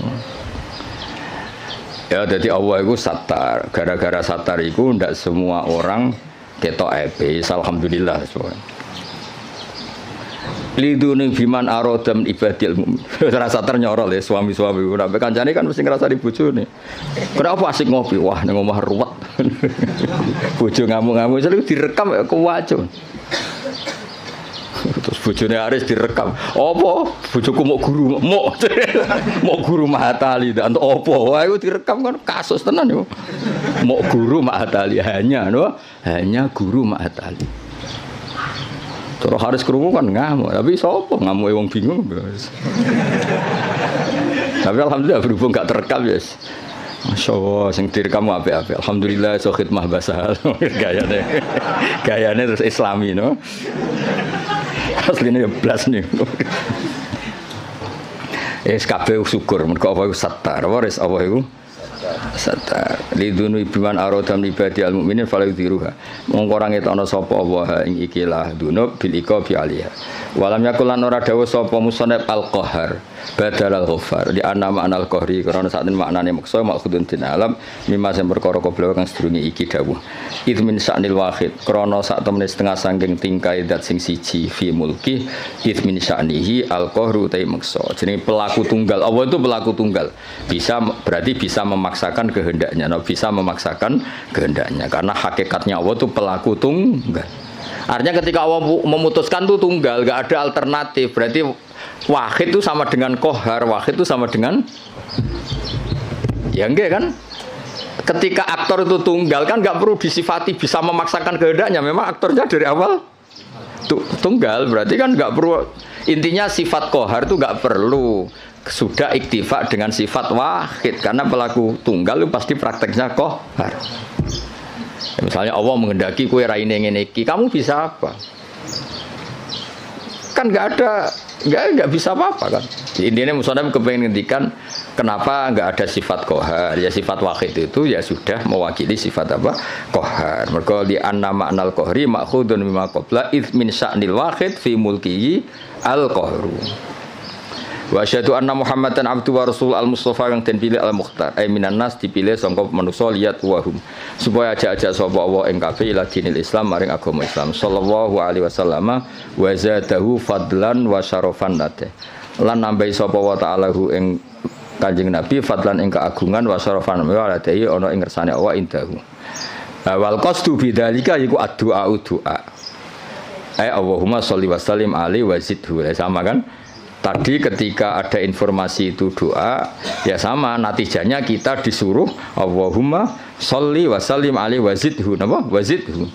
Ya dadi Allah iku satar, gara-gara satar iku ndak semua orang ketok ebe, alhamdulillah soalnya. Lidune biman arodam ibadil mukmin. Ora satar nyorol ya suami-suami, ora kancane kan mesti ngrasa di bojone. Kenapa asik ngopi? Wah ning omah ruwet. Bojo ngamuk-ngamuk selalu direkam ya kuwajo. Terus bojone Aris direkam. Apa? Bojoku mau guru, mau guru Mahatali ndak apa. Wah iku direkam kan kasus tenan yo. Mau guru Mahatali hanya guru Mahatali. Terus Haris krungu kan ngamuk, tapi sapa ngamuke wong bingung. Tapi alhamdulillah berhubung gak terekam ya. Yes. Masyaallah sing direkam apik-apik. Alhamdulillah iso khidmah basah. Gayane terus Islami no. Asline ya blas nih. Kabeh syukur mergo apa iku satar. Waris apa iku? Satar. Lidunu biman arodam ibadi al-mukminin fala yudhiruha. Mongko ora ngetokno sapa Allah ing ikilah dunub bil iqabi alaiha. Walam yakul lan ora dawuh sapa musannaf al-qahar badal al-ghaffar di anna ma'nal qahri karena saat ini maknane maksa maksudun din alam mimma sing perkara qabla kang sedurunge iki dawuh id min sa'nil wahid krana sak temene setengah saking tingkai dat sing siji fi mulki id min sa'nihi al-qahru ta maksa jenenge pelaku tunggal Allah itu pelaku tunggal bisa berarti bisa memaksakan kehendaknya bisa memaksakan kehendaknya karena hakikatnya Allah itu pelaku tunggal. Artinya ketika Allah memutuskan itu tunggal, gak ada alternatif. Berarti wahid itu sama dengan kohar, wahid itu sama dengan ya enggak kan? Ketika aktor itu tunggal kan gak perlu disifati bisa memaksakan kehendaknya. Memang aktornya dari awal tunggal, berarti kan gak perlu. Intinya sifat kohar itu gak perlu sudah iktifak dengan sifat wahid karena pelaku tunggal itu pasti prakteknya kohar. Misalnya Allah menghendaki kowe raine ngene iki, kamu bisa apa? Kan enggak ada Enggak bisa apa-apa kan. Intinya musonaf kepengen ngendikan kenapa enggak ada sifat qahar. Ya sifat wahid itu ya sudah mewakili sifat apa? Qahar. Mergo di anna ma'nal qahri ma'khudun mimma qabla id min sya'nil wahid fi mulkihi al-qahru. Wa asyhadu anna Muhammadan abdu wa rasul al-mustafa yang den pilih al-mukhtar. Ai minan nas dipilih sangka manusa liyat wa hum. Supaya ajak-ajak sapa Allah ing kabeh ila dinil Islam maring agama Islam. Sallallahu alaihi wasallam wa zadahu fadlan wa syarafan nate. Lan nambahi sapa wa ta'ala hu ing Kanjeng Nabi fadlan ing keagungan wa syarafan wa ladai ana ing ngersane Allah indahu. Wal qasdu bidzalika iku ad-du'a du'a. Ai Allahumma sholli wa sallim alaihi wa zidhu. Sama kan? Tadi ketika ada informasi itu doa, ya sama natijanya kita disuruh Allahumma sholli wa sallim alaihi wa zidhu. Napa? Wa zidhu.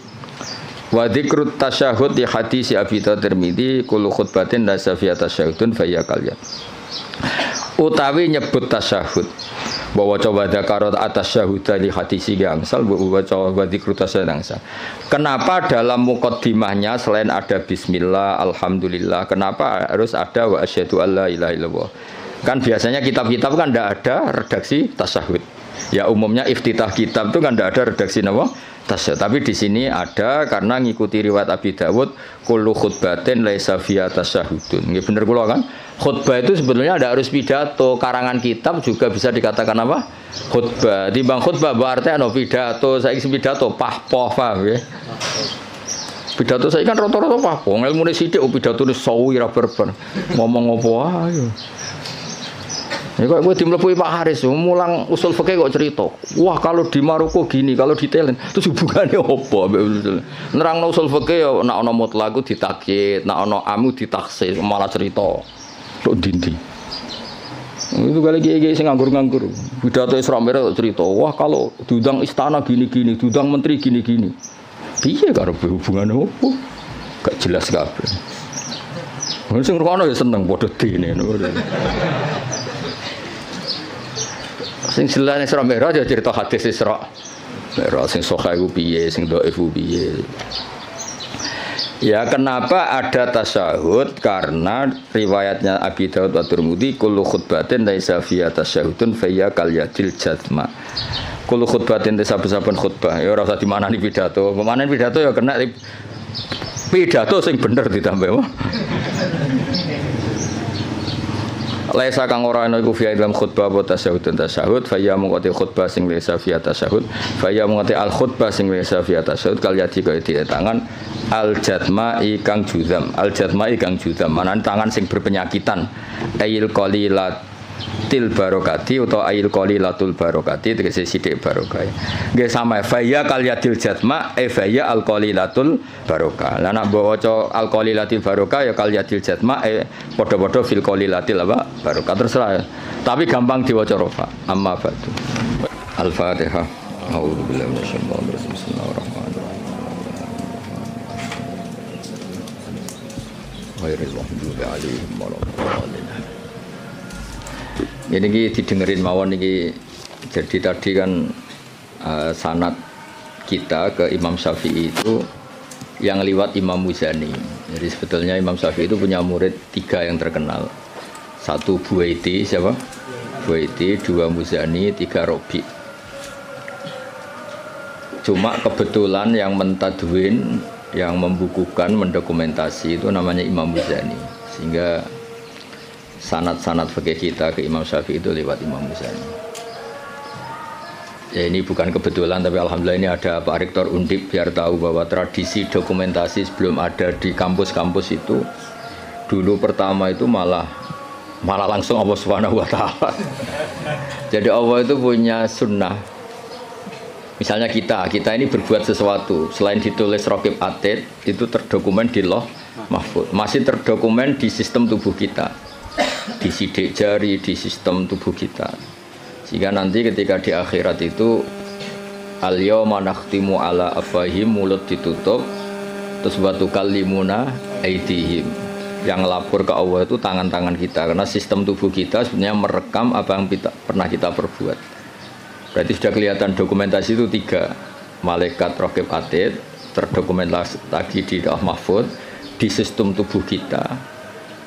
Wa dzikrut tasyahhud di hadis Abi Tirmidzi kullu khutbatin la safiya tasyahhudun fa ya kalian. Utawi nyebut tasyahud bahwa coba dzakarat atas syahud di hadis gangsal bahwa coba dzikrut tasyahud gangsal. Kenapa dalam muqaddimahnya selain ada bismillah, alhamdulillah, kenapa harus ada wa asyhadu alla ilaha illallah? Kan biasanya kitab-kitab kan tidak ada redaksi tasyahud. Ya umumnya iftitah kitab itu kan tidak ada redaksi nama tasyahud. Tapi di sini ada karena ngikuti riwayat Abi Dawud kullu khutbatin laisa fiha tasyahudun. Nggih bener kula kan? Khutbah itu sebetulnya tidak harus pidato, karangan kitab juga bisa dikatakan apa? Khutbah. Timbang khutbah berarti ana pidato, saiki pidato pahpoh paham ya. Pidato saiki kan rata-rata pahpoh, ilmune sithik pidato ni sawi ra berber. Ngomong apa ae. Ya kok gue dimlepuhi Pak Haris, mulang usul fikih kok cerita. Wah kalau di Maroko gini, kalau di Thailand, terus hubungannya apa? Nerangno usul fikih ya nek ana mutlak ku ditakyid, nek ana amu ditaksis, malah cerita. Tok dindi. Itu kali kiai sing nganggur-nganggur. Pidato Isra Mi'raj cerita, wah kalau diundang istana gini-gini, diundang menteri gini-gini. Piye karo hubungannya apa? Gak jelas kabeh. Sing ngrungokno ya seneng padha dene. Sing jelas Isra Mi'raj ya cerita hadis Isra Mi'raj sing sahih ku piye, sing dhaif ku piye. Ya kenapa ada tasyahud? Karena riwayatnya Abi Dawud wa Tirmidzi kullu khutbatin laisa fiha tasyahudun fa ya kal yadil jazma. Kullu khutbatin saben-saben khutbah ya ora usah dimanani pidato. Pemanen pidato ya kena pidato sing bener ditambah. Laisa kang ora ana iku fi dalam khutbah wa tasyahud fa ya mungkoti khutbah sing laisa fi tasyahud fa ya mungkoti al khutbah sing laisa fi tasyahud kal yati kaya di tangan al jatma'i kang juzam manan tangan sing berpenyakitan ayil qalilatil barokati utawa ayil qalilatul barokati tegese sithik barokah nggih sama fa ya kal yatil jatma fa ya al qalilatul barokah lan nek waca al qalilatil barokah ya kal yatil jatma padha-padha fil qalilatil apa barokah terserah tapi gampang diwaca rofa amma ba'du al-fatihah a'udzu billahi minasyaitonir rajim bismillahirrahmanirrahim ghairil maghdubi 'alaihim waladdallin. Ini didengerin mawon niki. Jadi tadi kan sanad kita ke Imam Syafi'i itu yang liwat Imam Muzani. Jadi sebetulnya Imam Syafi'i itu punya murid 3 yang terkenal. 1 Buaiti, siapa? Buaiti, 2 Muzani, 3 Robi. Cuma kebetulan yang mentadwin, yang membukukan, mendokumentasi itu namanya Imam Muzani. Sehingga sanad-sanad fikih kita ke Imam Syafi'i itu lewat Imam Muzani. Ya ini bukan kebetulan, tapi alhamdulillah ini ada Pak Rektor Undip biar tahu bahwa tradisi dokumentasi sebelum ada di kampus-kampus itu dulu pertama itu malah langsung Allah Subhanahu wa taala. Jadi Allah itu punya sunnah. Misalnya kita ini berbuat sesuatu, selain ditulis Raqib Atid, itu terdokumen di Lauh Mahfuz. Masih terdokumen di sistem tubuh kita. Di sidik jari, di sistem tubuh kita. Sehingga nanti ketika di akhirat itu al-yawma nakhtimu ala afwahihim, mulut ditutup, terus wa tukallimuna aydihim. Yang lapor ke Allah itu tangan-tangan kita, karena sistem tubuh kita sebenarnya merekam apa yang pernah kita perbuat. Berarti sudah kelihatan dokumentasi itu 3. Malaikat Raqib Atid terdokumentasi lagi di Lauh Mahfuz, di sistem tubuh kita.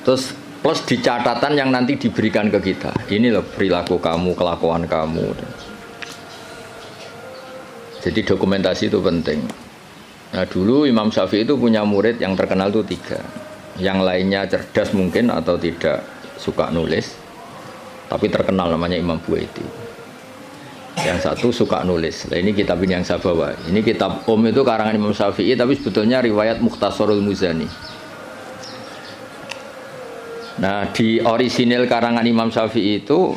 Terus plus di catatan yang nanti diberikan ke kita. Ini loh perilaku kamu, kelakuan kamu. Jadi dokumentasi itu penting. Nah dulu Imam Syafi'i itu punya murid yang terkenal itu 3. Yang lainnya cerdas mungkin atau tidak suka nulis, tapi terkenal namanya Imam Buaiti. Yang satu suka nulis. Nah, ini kitab ini yang saya bawa. Ini kitab itu karangan Imam Syafi'i, tapi sebetulnya riwayat Mukhtasarul Muzani. Nah di orisinil karangan Imam Syafi'i itu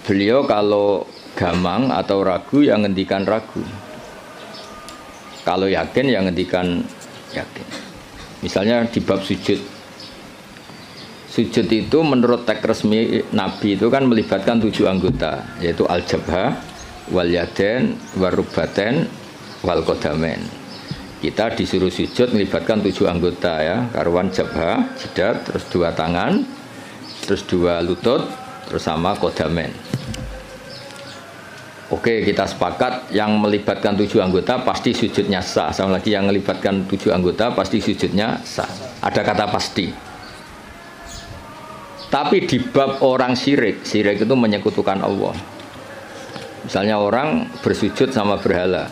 beliau kalau gamang atau ragu yang ngendikan ragu, kalau yakin yang ngendikan yakin. Misalnya di bab sujud itu menurut teks resmi Nabi itu kan melibatkan 7 anggota, yaitu al-jabhah, wal yaden, warubaten, wal qadamain. Kita disuruh sujud melibatkan 7 anggota ya, karuan jabhah, jidat, terus 2 tangan, terus 2 lutut, terus sama qadamain. Oke, kita sepakat yang melibatkan 7 anggota pasti sujudnya sah. Sama lagi yang melibatkan 7 anggota pasti sujudnya sah. Ada kata pasti. Tapi di bab orang syirik itu menyekutukan Allah. Misalnya orang bersujud sama berhala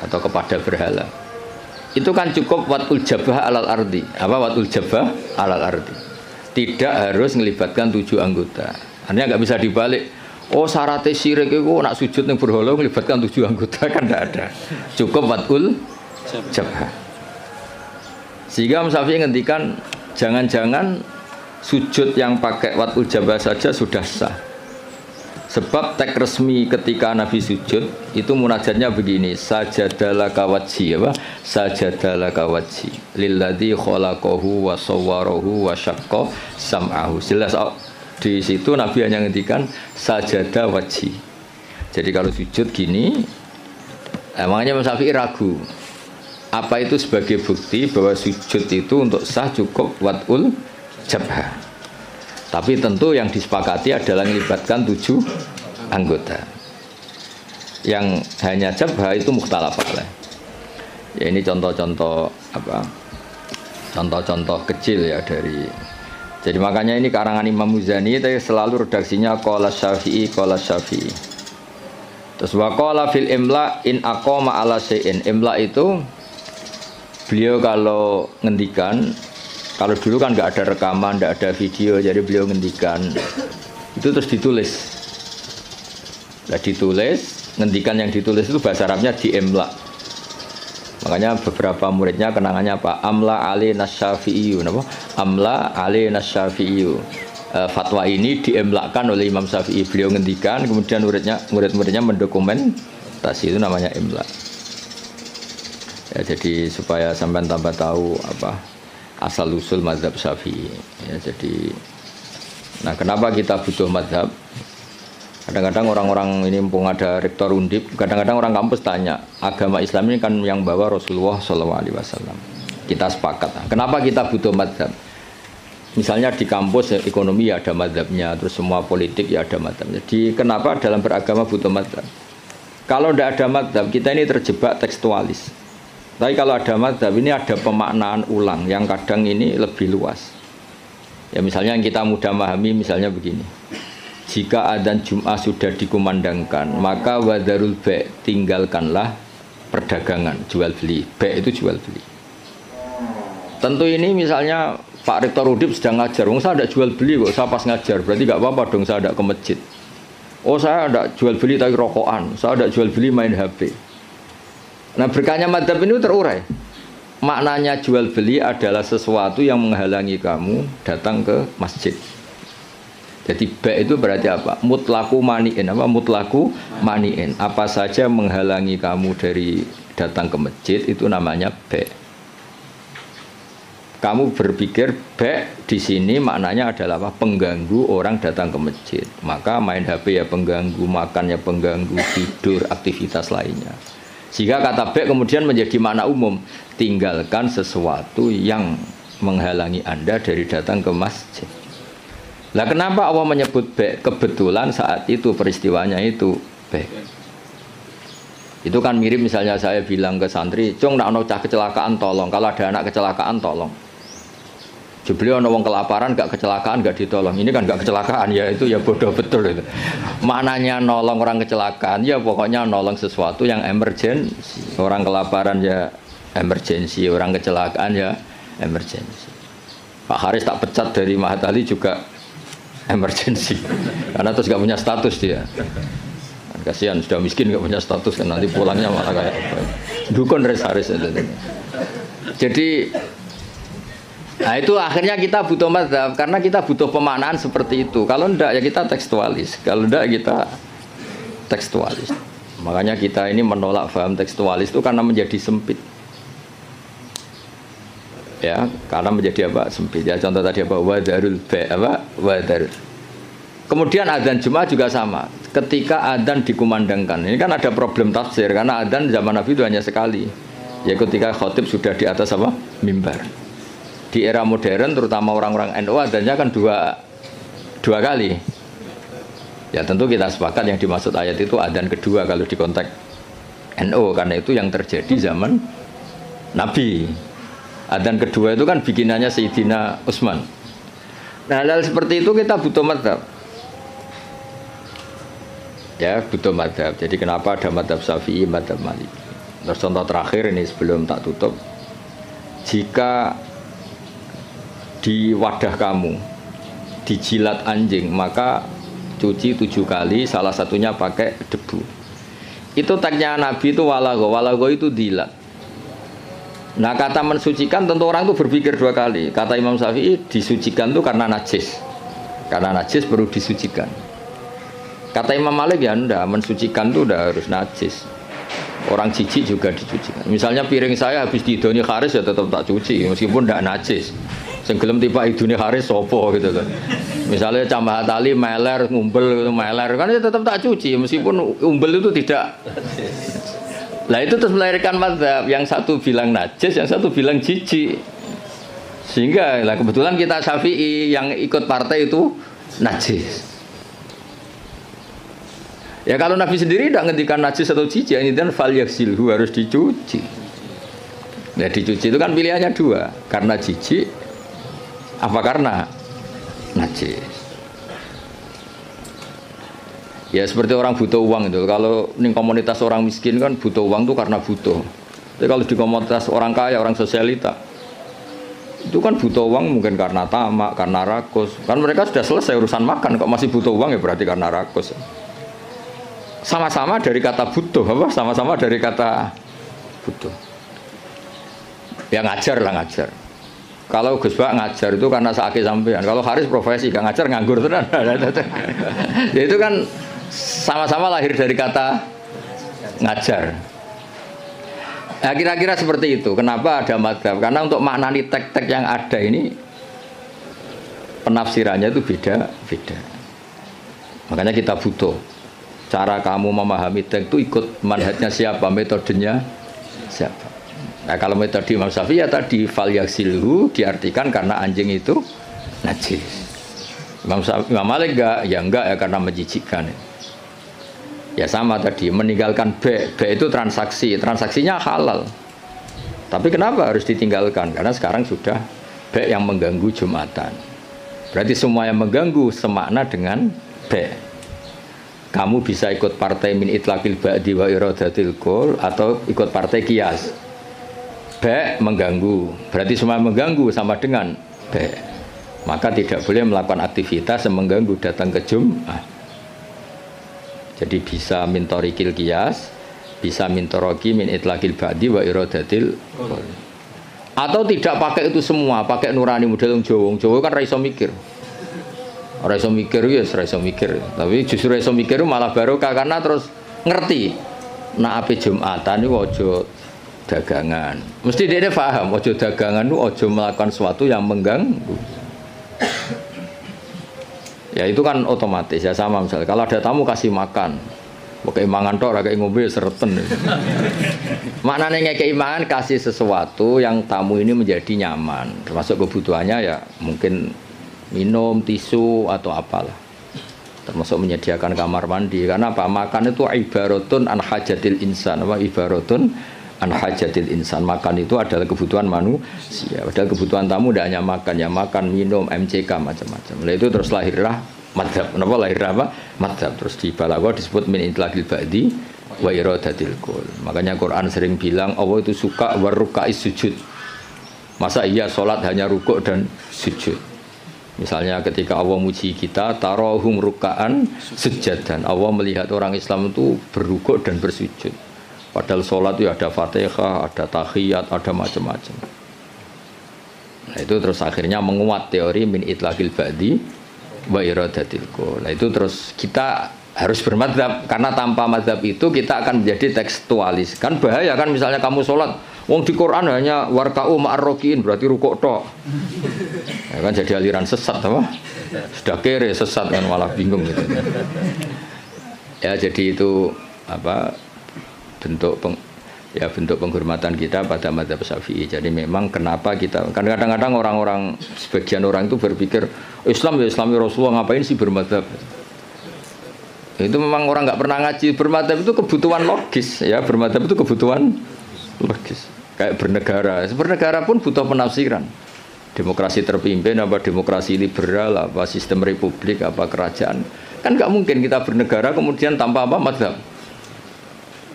atau kepada berhala. Itu kan cukup watul jabah alal ardi. Apa watul jabah alal ardi? Tidak harus melibatkan 7 anggota. Artinya nggak bisa dibalik. Oh syaratnya syirik itu nak sujud yang berhala melibatkan 7 anggota kan tidak ada. Cukup watul jabah. Sehingga Imam Syafi'i ngendikan jangan-jangan sujud yang pakai watul jabah saja sudah sah. Sebab teks resmi ketika Nabi sujud itu munajatnya begini, sajadalaka wajhi apa? Sajadalaka wajhi lilladzi khalaqahu wa sawwarahu wa syaqqa sam'ahu. Jelas di situ Nabi hanya ngendikan sajada wajhi. Jadi kalau sujud gini, makanya Imam Syafi'i ragu. Apa itu sebagai bukti bahwa sujud itu untuk sah cukup watul jabhah. Tapi tentu yang disepakati adalah melibatkan 7 anggota. Yang hanya jabhah itu mukhtalaf alaih. Ya ini contoh-contoh apa? Contoh-contoh kecil ya dari. Jadi makanya ini karangan Imam Muzani itu selalu redaksinya qala Syafi'i qala Syafi'i. Terus wa qala fil imla in aqama ala syai'in. Imla itu beliau kalau ngendikan, kalau dulu kan nggak ada rekaman, nggak ada video, jadi beliau ngendikan itu terus ditulis. Nah ditulis, ngendikan yang ditulis itu bahasa Arabnya di imla. Makanya beberapa muridnya kenangannya apa? Amla ali nasyafi'iyu, apa? Amla ali nasyafi'iyu. Fatwa ini diemlakan oleh Imam Syafi'i. Beliau ngendikan, kemudian murid-muridnya mendokumentasi, itu namanya imla. Ya, jadi supaya sampai tambah tahu apa asal usul mazhab Syafi'i. Ya, jadi, nah kenapa kita butuh mazhab? Kadang-kadang orang-orang ini mumpung ada rektor Undip, kadang-kadang orang kampus tanya, agama Islam ini kan yang bawa Rasulullah SAW. Kita sepakat. Kenapa kita butuh mazhab? Misalnya di kampus ekonomi ya ada mazhabnya, terus semua politik ya ada mazhabnya. Jadi kenapa dalam beragama butuh mazhab? Kalau tidak ada mazhab, kita ini terjebak tekstualis. Tapi kalau ada mazhab, ini ada pemaknaan ulang yang kadang ini lebih luas. Ya misalnya yang kita mudah memahami, misalnya begini. Jika adzan Jum'ah sudah dikumandangkan, maka wadarul ba', tinggalkanlah perdagangan, jual beli. Ba' itu jual beli. Tentu ini misalnya Pak Rektor Udip sedang ngajar, saya tidak jual beli kok, saya pas ngajar, berarti nggak apa-apa dong saya tidak ke masjid. Oh saya tidak jual beli tapi rokokan, saya tidak jual beli main HP. Nah berkahnya madzhab ini terurai. Maknanya jual beli adalah sesuatu yang menghalangi kamu datang ke masjid. Jadi ba' itu berarti apa? Mutlaku mani'in. Apa mutlaku mani'in? Apa saja menghalangi kamu dari datang ke masjid itu namanya ba'. Kamu berpikir ba' di sini maknanya adalah apa? Pengganggu orang datang ke masjid. Maka main HP ya pengganggu, makan ya pengganggu, tidur, aktivitas lainnya. Jika kata ba' kemudian menjadi makna umum, tinggalkan sesuatu yang menghalangi Anda dari datang ke masjid. Lah kenapa Allah menyebut ba'? Kebetulan saat itu peristiwanya itu ba'. Itu kan mirip misalnya saya bilang ke santri, "Cung, nak ono cah kecelakaan tolong. Kalau ada anak kecelakaan tolong." Jebule ana wong kelaparan gak kecelakaan gak ditolong. Ini kan gak kecelakaan ya, itu ya bodoh betul itu. Maknanya nolong orang kecelakaan ya pokoknya nolong sesuatu yang emergensi. Orang kelaparan ya emergensi, orang kecelakaan ya emergensi. Pak Haris tak pecat dari Mahatali juga emergensi. Karena terus gak punya status dia. Kan kasihan sudah miskin gak punya status kan nanti pulangnya malah kayak apa. Dukun Haris itu. Jadi nah itu akhirnya kita butuh mazhab karena kita butuh pemaknaan seperti itu. Kalau enggak ya kita tekstualis. Kalau enggak kita tekstualis. Makanya kita ini menolak paham tekstualis itu karena menjadi sempit. Ya, karena menjadi apa? Sempit. Ya contoh tadi apa? Wadarul ba wadar. Kemudian adzan Jumat juga sama. Ketika adzan dikumandangkan. Ini kan ada problem tafsir karena adzan zaman Nabi itu hanya sekali. Ya ketika khotib sudah di atas apa? Mimbar. Di era modern terutama orang-orang NU adanya kan dua kali. Ya tentu kita sepakat yang dimaksud ayat itu adzan kedua kalau di konteks NU karena itu yang terjadi zaman Nabi. Adzan kedua itu kan bikinannya Sayyidina Utsman. Nah hal seperti itu kita butuh mazhab. Ya butuh mazhab. Jadi kenapa ada mazhab Syafi'i, mazhab Maliki. Terus contoh terakhir ini sebelum tak tutup. Jika di wadah kamu dijilat anjing maka cuci 7 kali, salah satunya pakai debu. Itu tagnya Nabi itu walago itu dilat. Nah kata mensucikan tentu orang itu berpikir 2 kali. Kata Imam Syafi'i disucikan itu karena najis perlu disucikan. Kata Imam Malik ya enggak, mensucikan itu udah harus najis. Orang jijik juga dicucikan. Misalnya piring saya habis diidoni kharis ya tetap tak cuci meskipun enggak najis. Sing gelem tiba idune Haris sopo gitu loh. Misalnya Cambah Tali meler ngumpel meler kan ya tetap tak cuci meskipun umbel itu tidak. Lah itu terus melahirkan mazhab yang satu bilang najis, yang satu bilang jijik. Sehingga lah kebetulan kita Syafi'i yang ikut partai itu najis. Ya kalau Nabi sendiri tidak ngendikan najis atau jijik, ini dan fal yaksilhu harus dicuci. Nah dicuci itu kan pilihannya 2, karena jijik apa karena najis. Ya seperti orang butuh uang itu. Kalau di komunitas orang miskin kan butuh uang itu karena butuh. Tapi kalau di komunitas orang kaya, orang sosialita itu kan butuh uang mungkin karena tamak, karena rakus. Kan mereka sudah selesai urusan makan, kok masih butuh uang ya berarti karena rakus. Sama-sama dari kata butuh, apa? Sama-sama dari kata butuh. Ya ngajar lah ngajar. Kalau Gus Bak ngajar itu karena sakit sampean. Kalau Haris profesi gak ngajar nganggur tenan. Ya itu kan sama-sama lahir dari kata ngajar. Nah, kira-kira seperti itu. Kenapa ada mazhab? Karena untuk maknani teks-teks yang ada ini penafsirannya itu beda-beda. Makanya kita butuh cara kamu memahami teks itu ikut manhajnya siapa, metodenya siapa. Nah kalau metode Imam Syafi'i ya tadi fal yaksilhu diartikan karena anjing itu najis. Imam Malik enggak ya karena menjijikkan. Ya sama tadi meninggalkan B itu transaksinya halal. Tapi kenapa harus ditinggalkan? Karena sekarang sudah B yang mengganggu Jumatan. Berarti semua yang mengganggu semakna dengan B. Kamu bisa ikut partai min itlaqil ba'di wa iradatil qul atau ikut partai qiyas. B mengganggu, berarti semua mengganggu sama dengan B. Maka tidak boleh melakukan aktivitas yang mengganggu datang ke Jumat. Jadi bisa mintorikil qiyas, bisa mintoroki min itlaqil ba'di wa iradatil qul. Atau tidak pakai itu semua, pakai nurani model Jawa kan ra iso mikir. Ora iso mikir ya, ora iso mikir. Tapi justru iso mikir malah barokah karena terus ngerti. Nah ape Jumatan iki aja dagangan. Mesti dia paham, ojo dagangan itu ojo melakukan sesuatu yang mengganggu. Ya itu kan otomatis ya sama misalnya. Kalau ada tamu kasih makan, pakai mangan tok, kayak ngombe sereten. Maknanya ngekei mangan kasih sesuatu yang tamu ini menjadi nyaman. Termasuk kebutuhannya ya mungkin minum, tisu atau apalah. Termasuk menyediakan kamar mandi. Karena apa? Makan itu ibaratun an hajatil insan, apa ibaratun an hajatil insan. Makan itu adalah kebutuhan manusia. Padahal kebutuhan tamu tidak hanya makan, ya makan, minum, MCK macam-macam. Nah itu terus lahirlah madhab. Kenapa lahir apa? Madhab. Terus di Balaghah disebut min intlaqil ba'di wa iradatil kul. Makanya Quran sering bilang Allah itu suka warukais sujud. Masa iya sholat hanya rukuk dan sujud? Misalnya ketika Allah muji kita, tarohum rukaan sujadan. Allah melihat orang Islam itu berrukuk dan bersujud. Padahal sholat itu ada fatihah, ada tahiyat, ada macam-macam. Nah itu terus akhirnya menguat teori min itlaqil ba'di wa iradatil kul. Nah itu terus kita harus bermadzhab, karena tanpa madzhab itu kita akan menjadi tekstualis. Kan bahaya kan misalnya kamu sholat, wong di Quran hanya warka'u ma'arrokiin, berarti rukuk tok. Ya kan jadi aliran sesat apa? Sudah kere sesat kan malah bingung gitu. Ya jadi itu apa bentuk penghormatan kita pada madzhab Syafi'i. Jadi memang kenapa kita kan kadang-kadang orang-orang sebagian orang itu berpikir Islam ya Islami Rasulullah, ngapain sih bermadzhab? Itu memang orang nggak pernah ngaji. Bermadzhab itu kebutuhan logis ya, bermadzhab itu kebutuhan logis. Kayak bernegara pun butuh penafsiran. Demokrasi terpimpin apa demokrasi liberal, apa sistem republik, apa kerajaan. Kan nggak mungkin kita bernegara kemudian tanpa apa madzhab.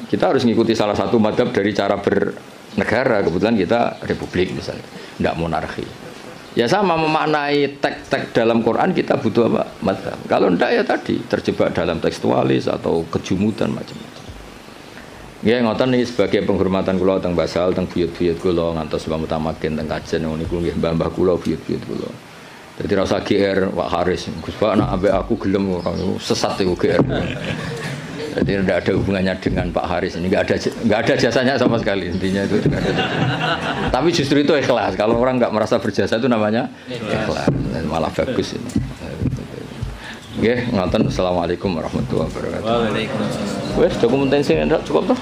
Kita harus mengikuti salah satu madzhab dari cara bernegara. Kebetulan kita republik misalnya, tidak monarki. Ya sama memaknai teks-teks dalam Quran kita butuh apa? Madzhab. Kalau tidak ya tadi terjebak dalam tekstualis atau kejumudan macam-macam. Ya ngoten ini sebagai penghormatan kula teng basal teng buyut-buyut kula ngantos mbah mutamakin teng kajen niku nggih mbah-mbah kula buyut-buyut kula. Dadi rasa GR Pak Haris, Gus Pak nak ambek aku gelem orang itu sesat itu GR. Jadi tidak ada hubungannya dengan Pak Haris ini, nggak ada jasanya sama sekali intinya itu. Tapi justru itu ikhlas. Kalau orang nggak merasa berjasa itu namanya ikhlas, malah bagus ini. Oke, ngoten. Assalamualaikum warahmatullahi wabarakatuh. Waalaikumsalam. Wes, cukup tensi, cukup toh.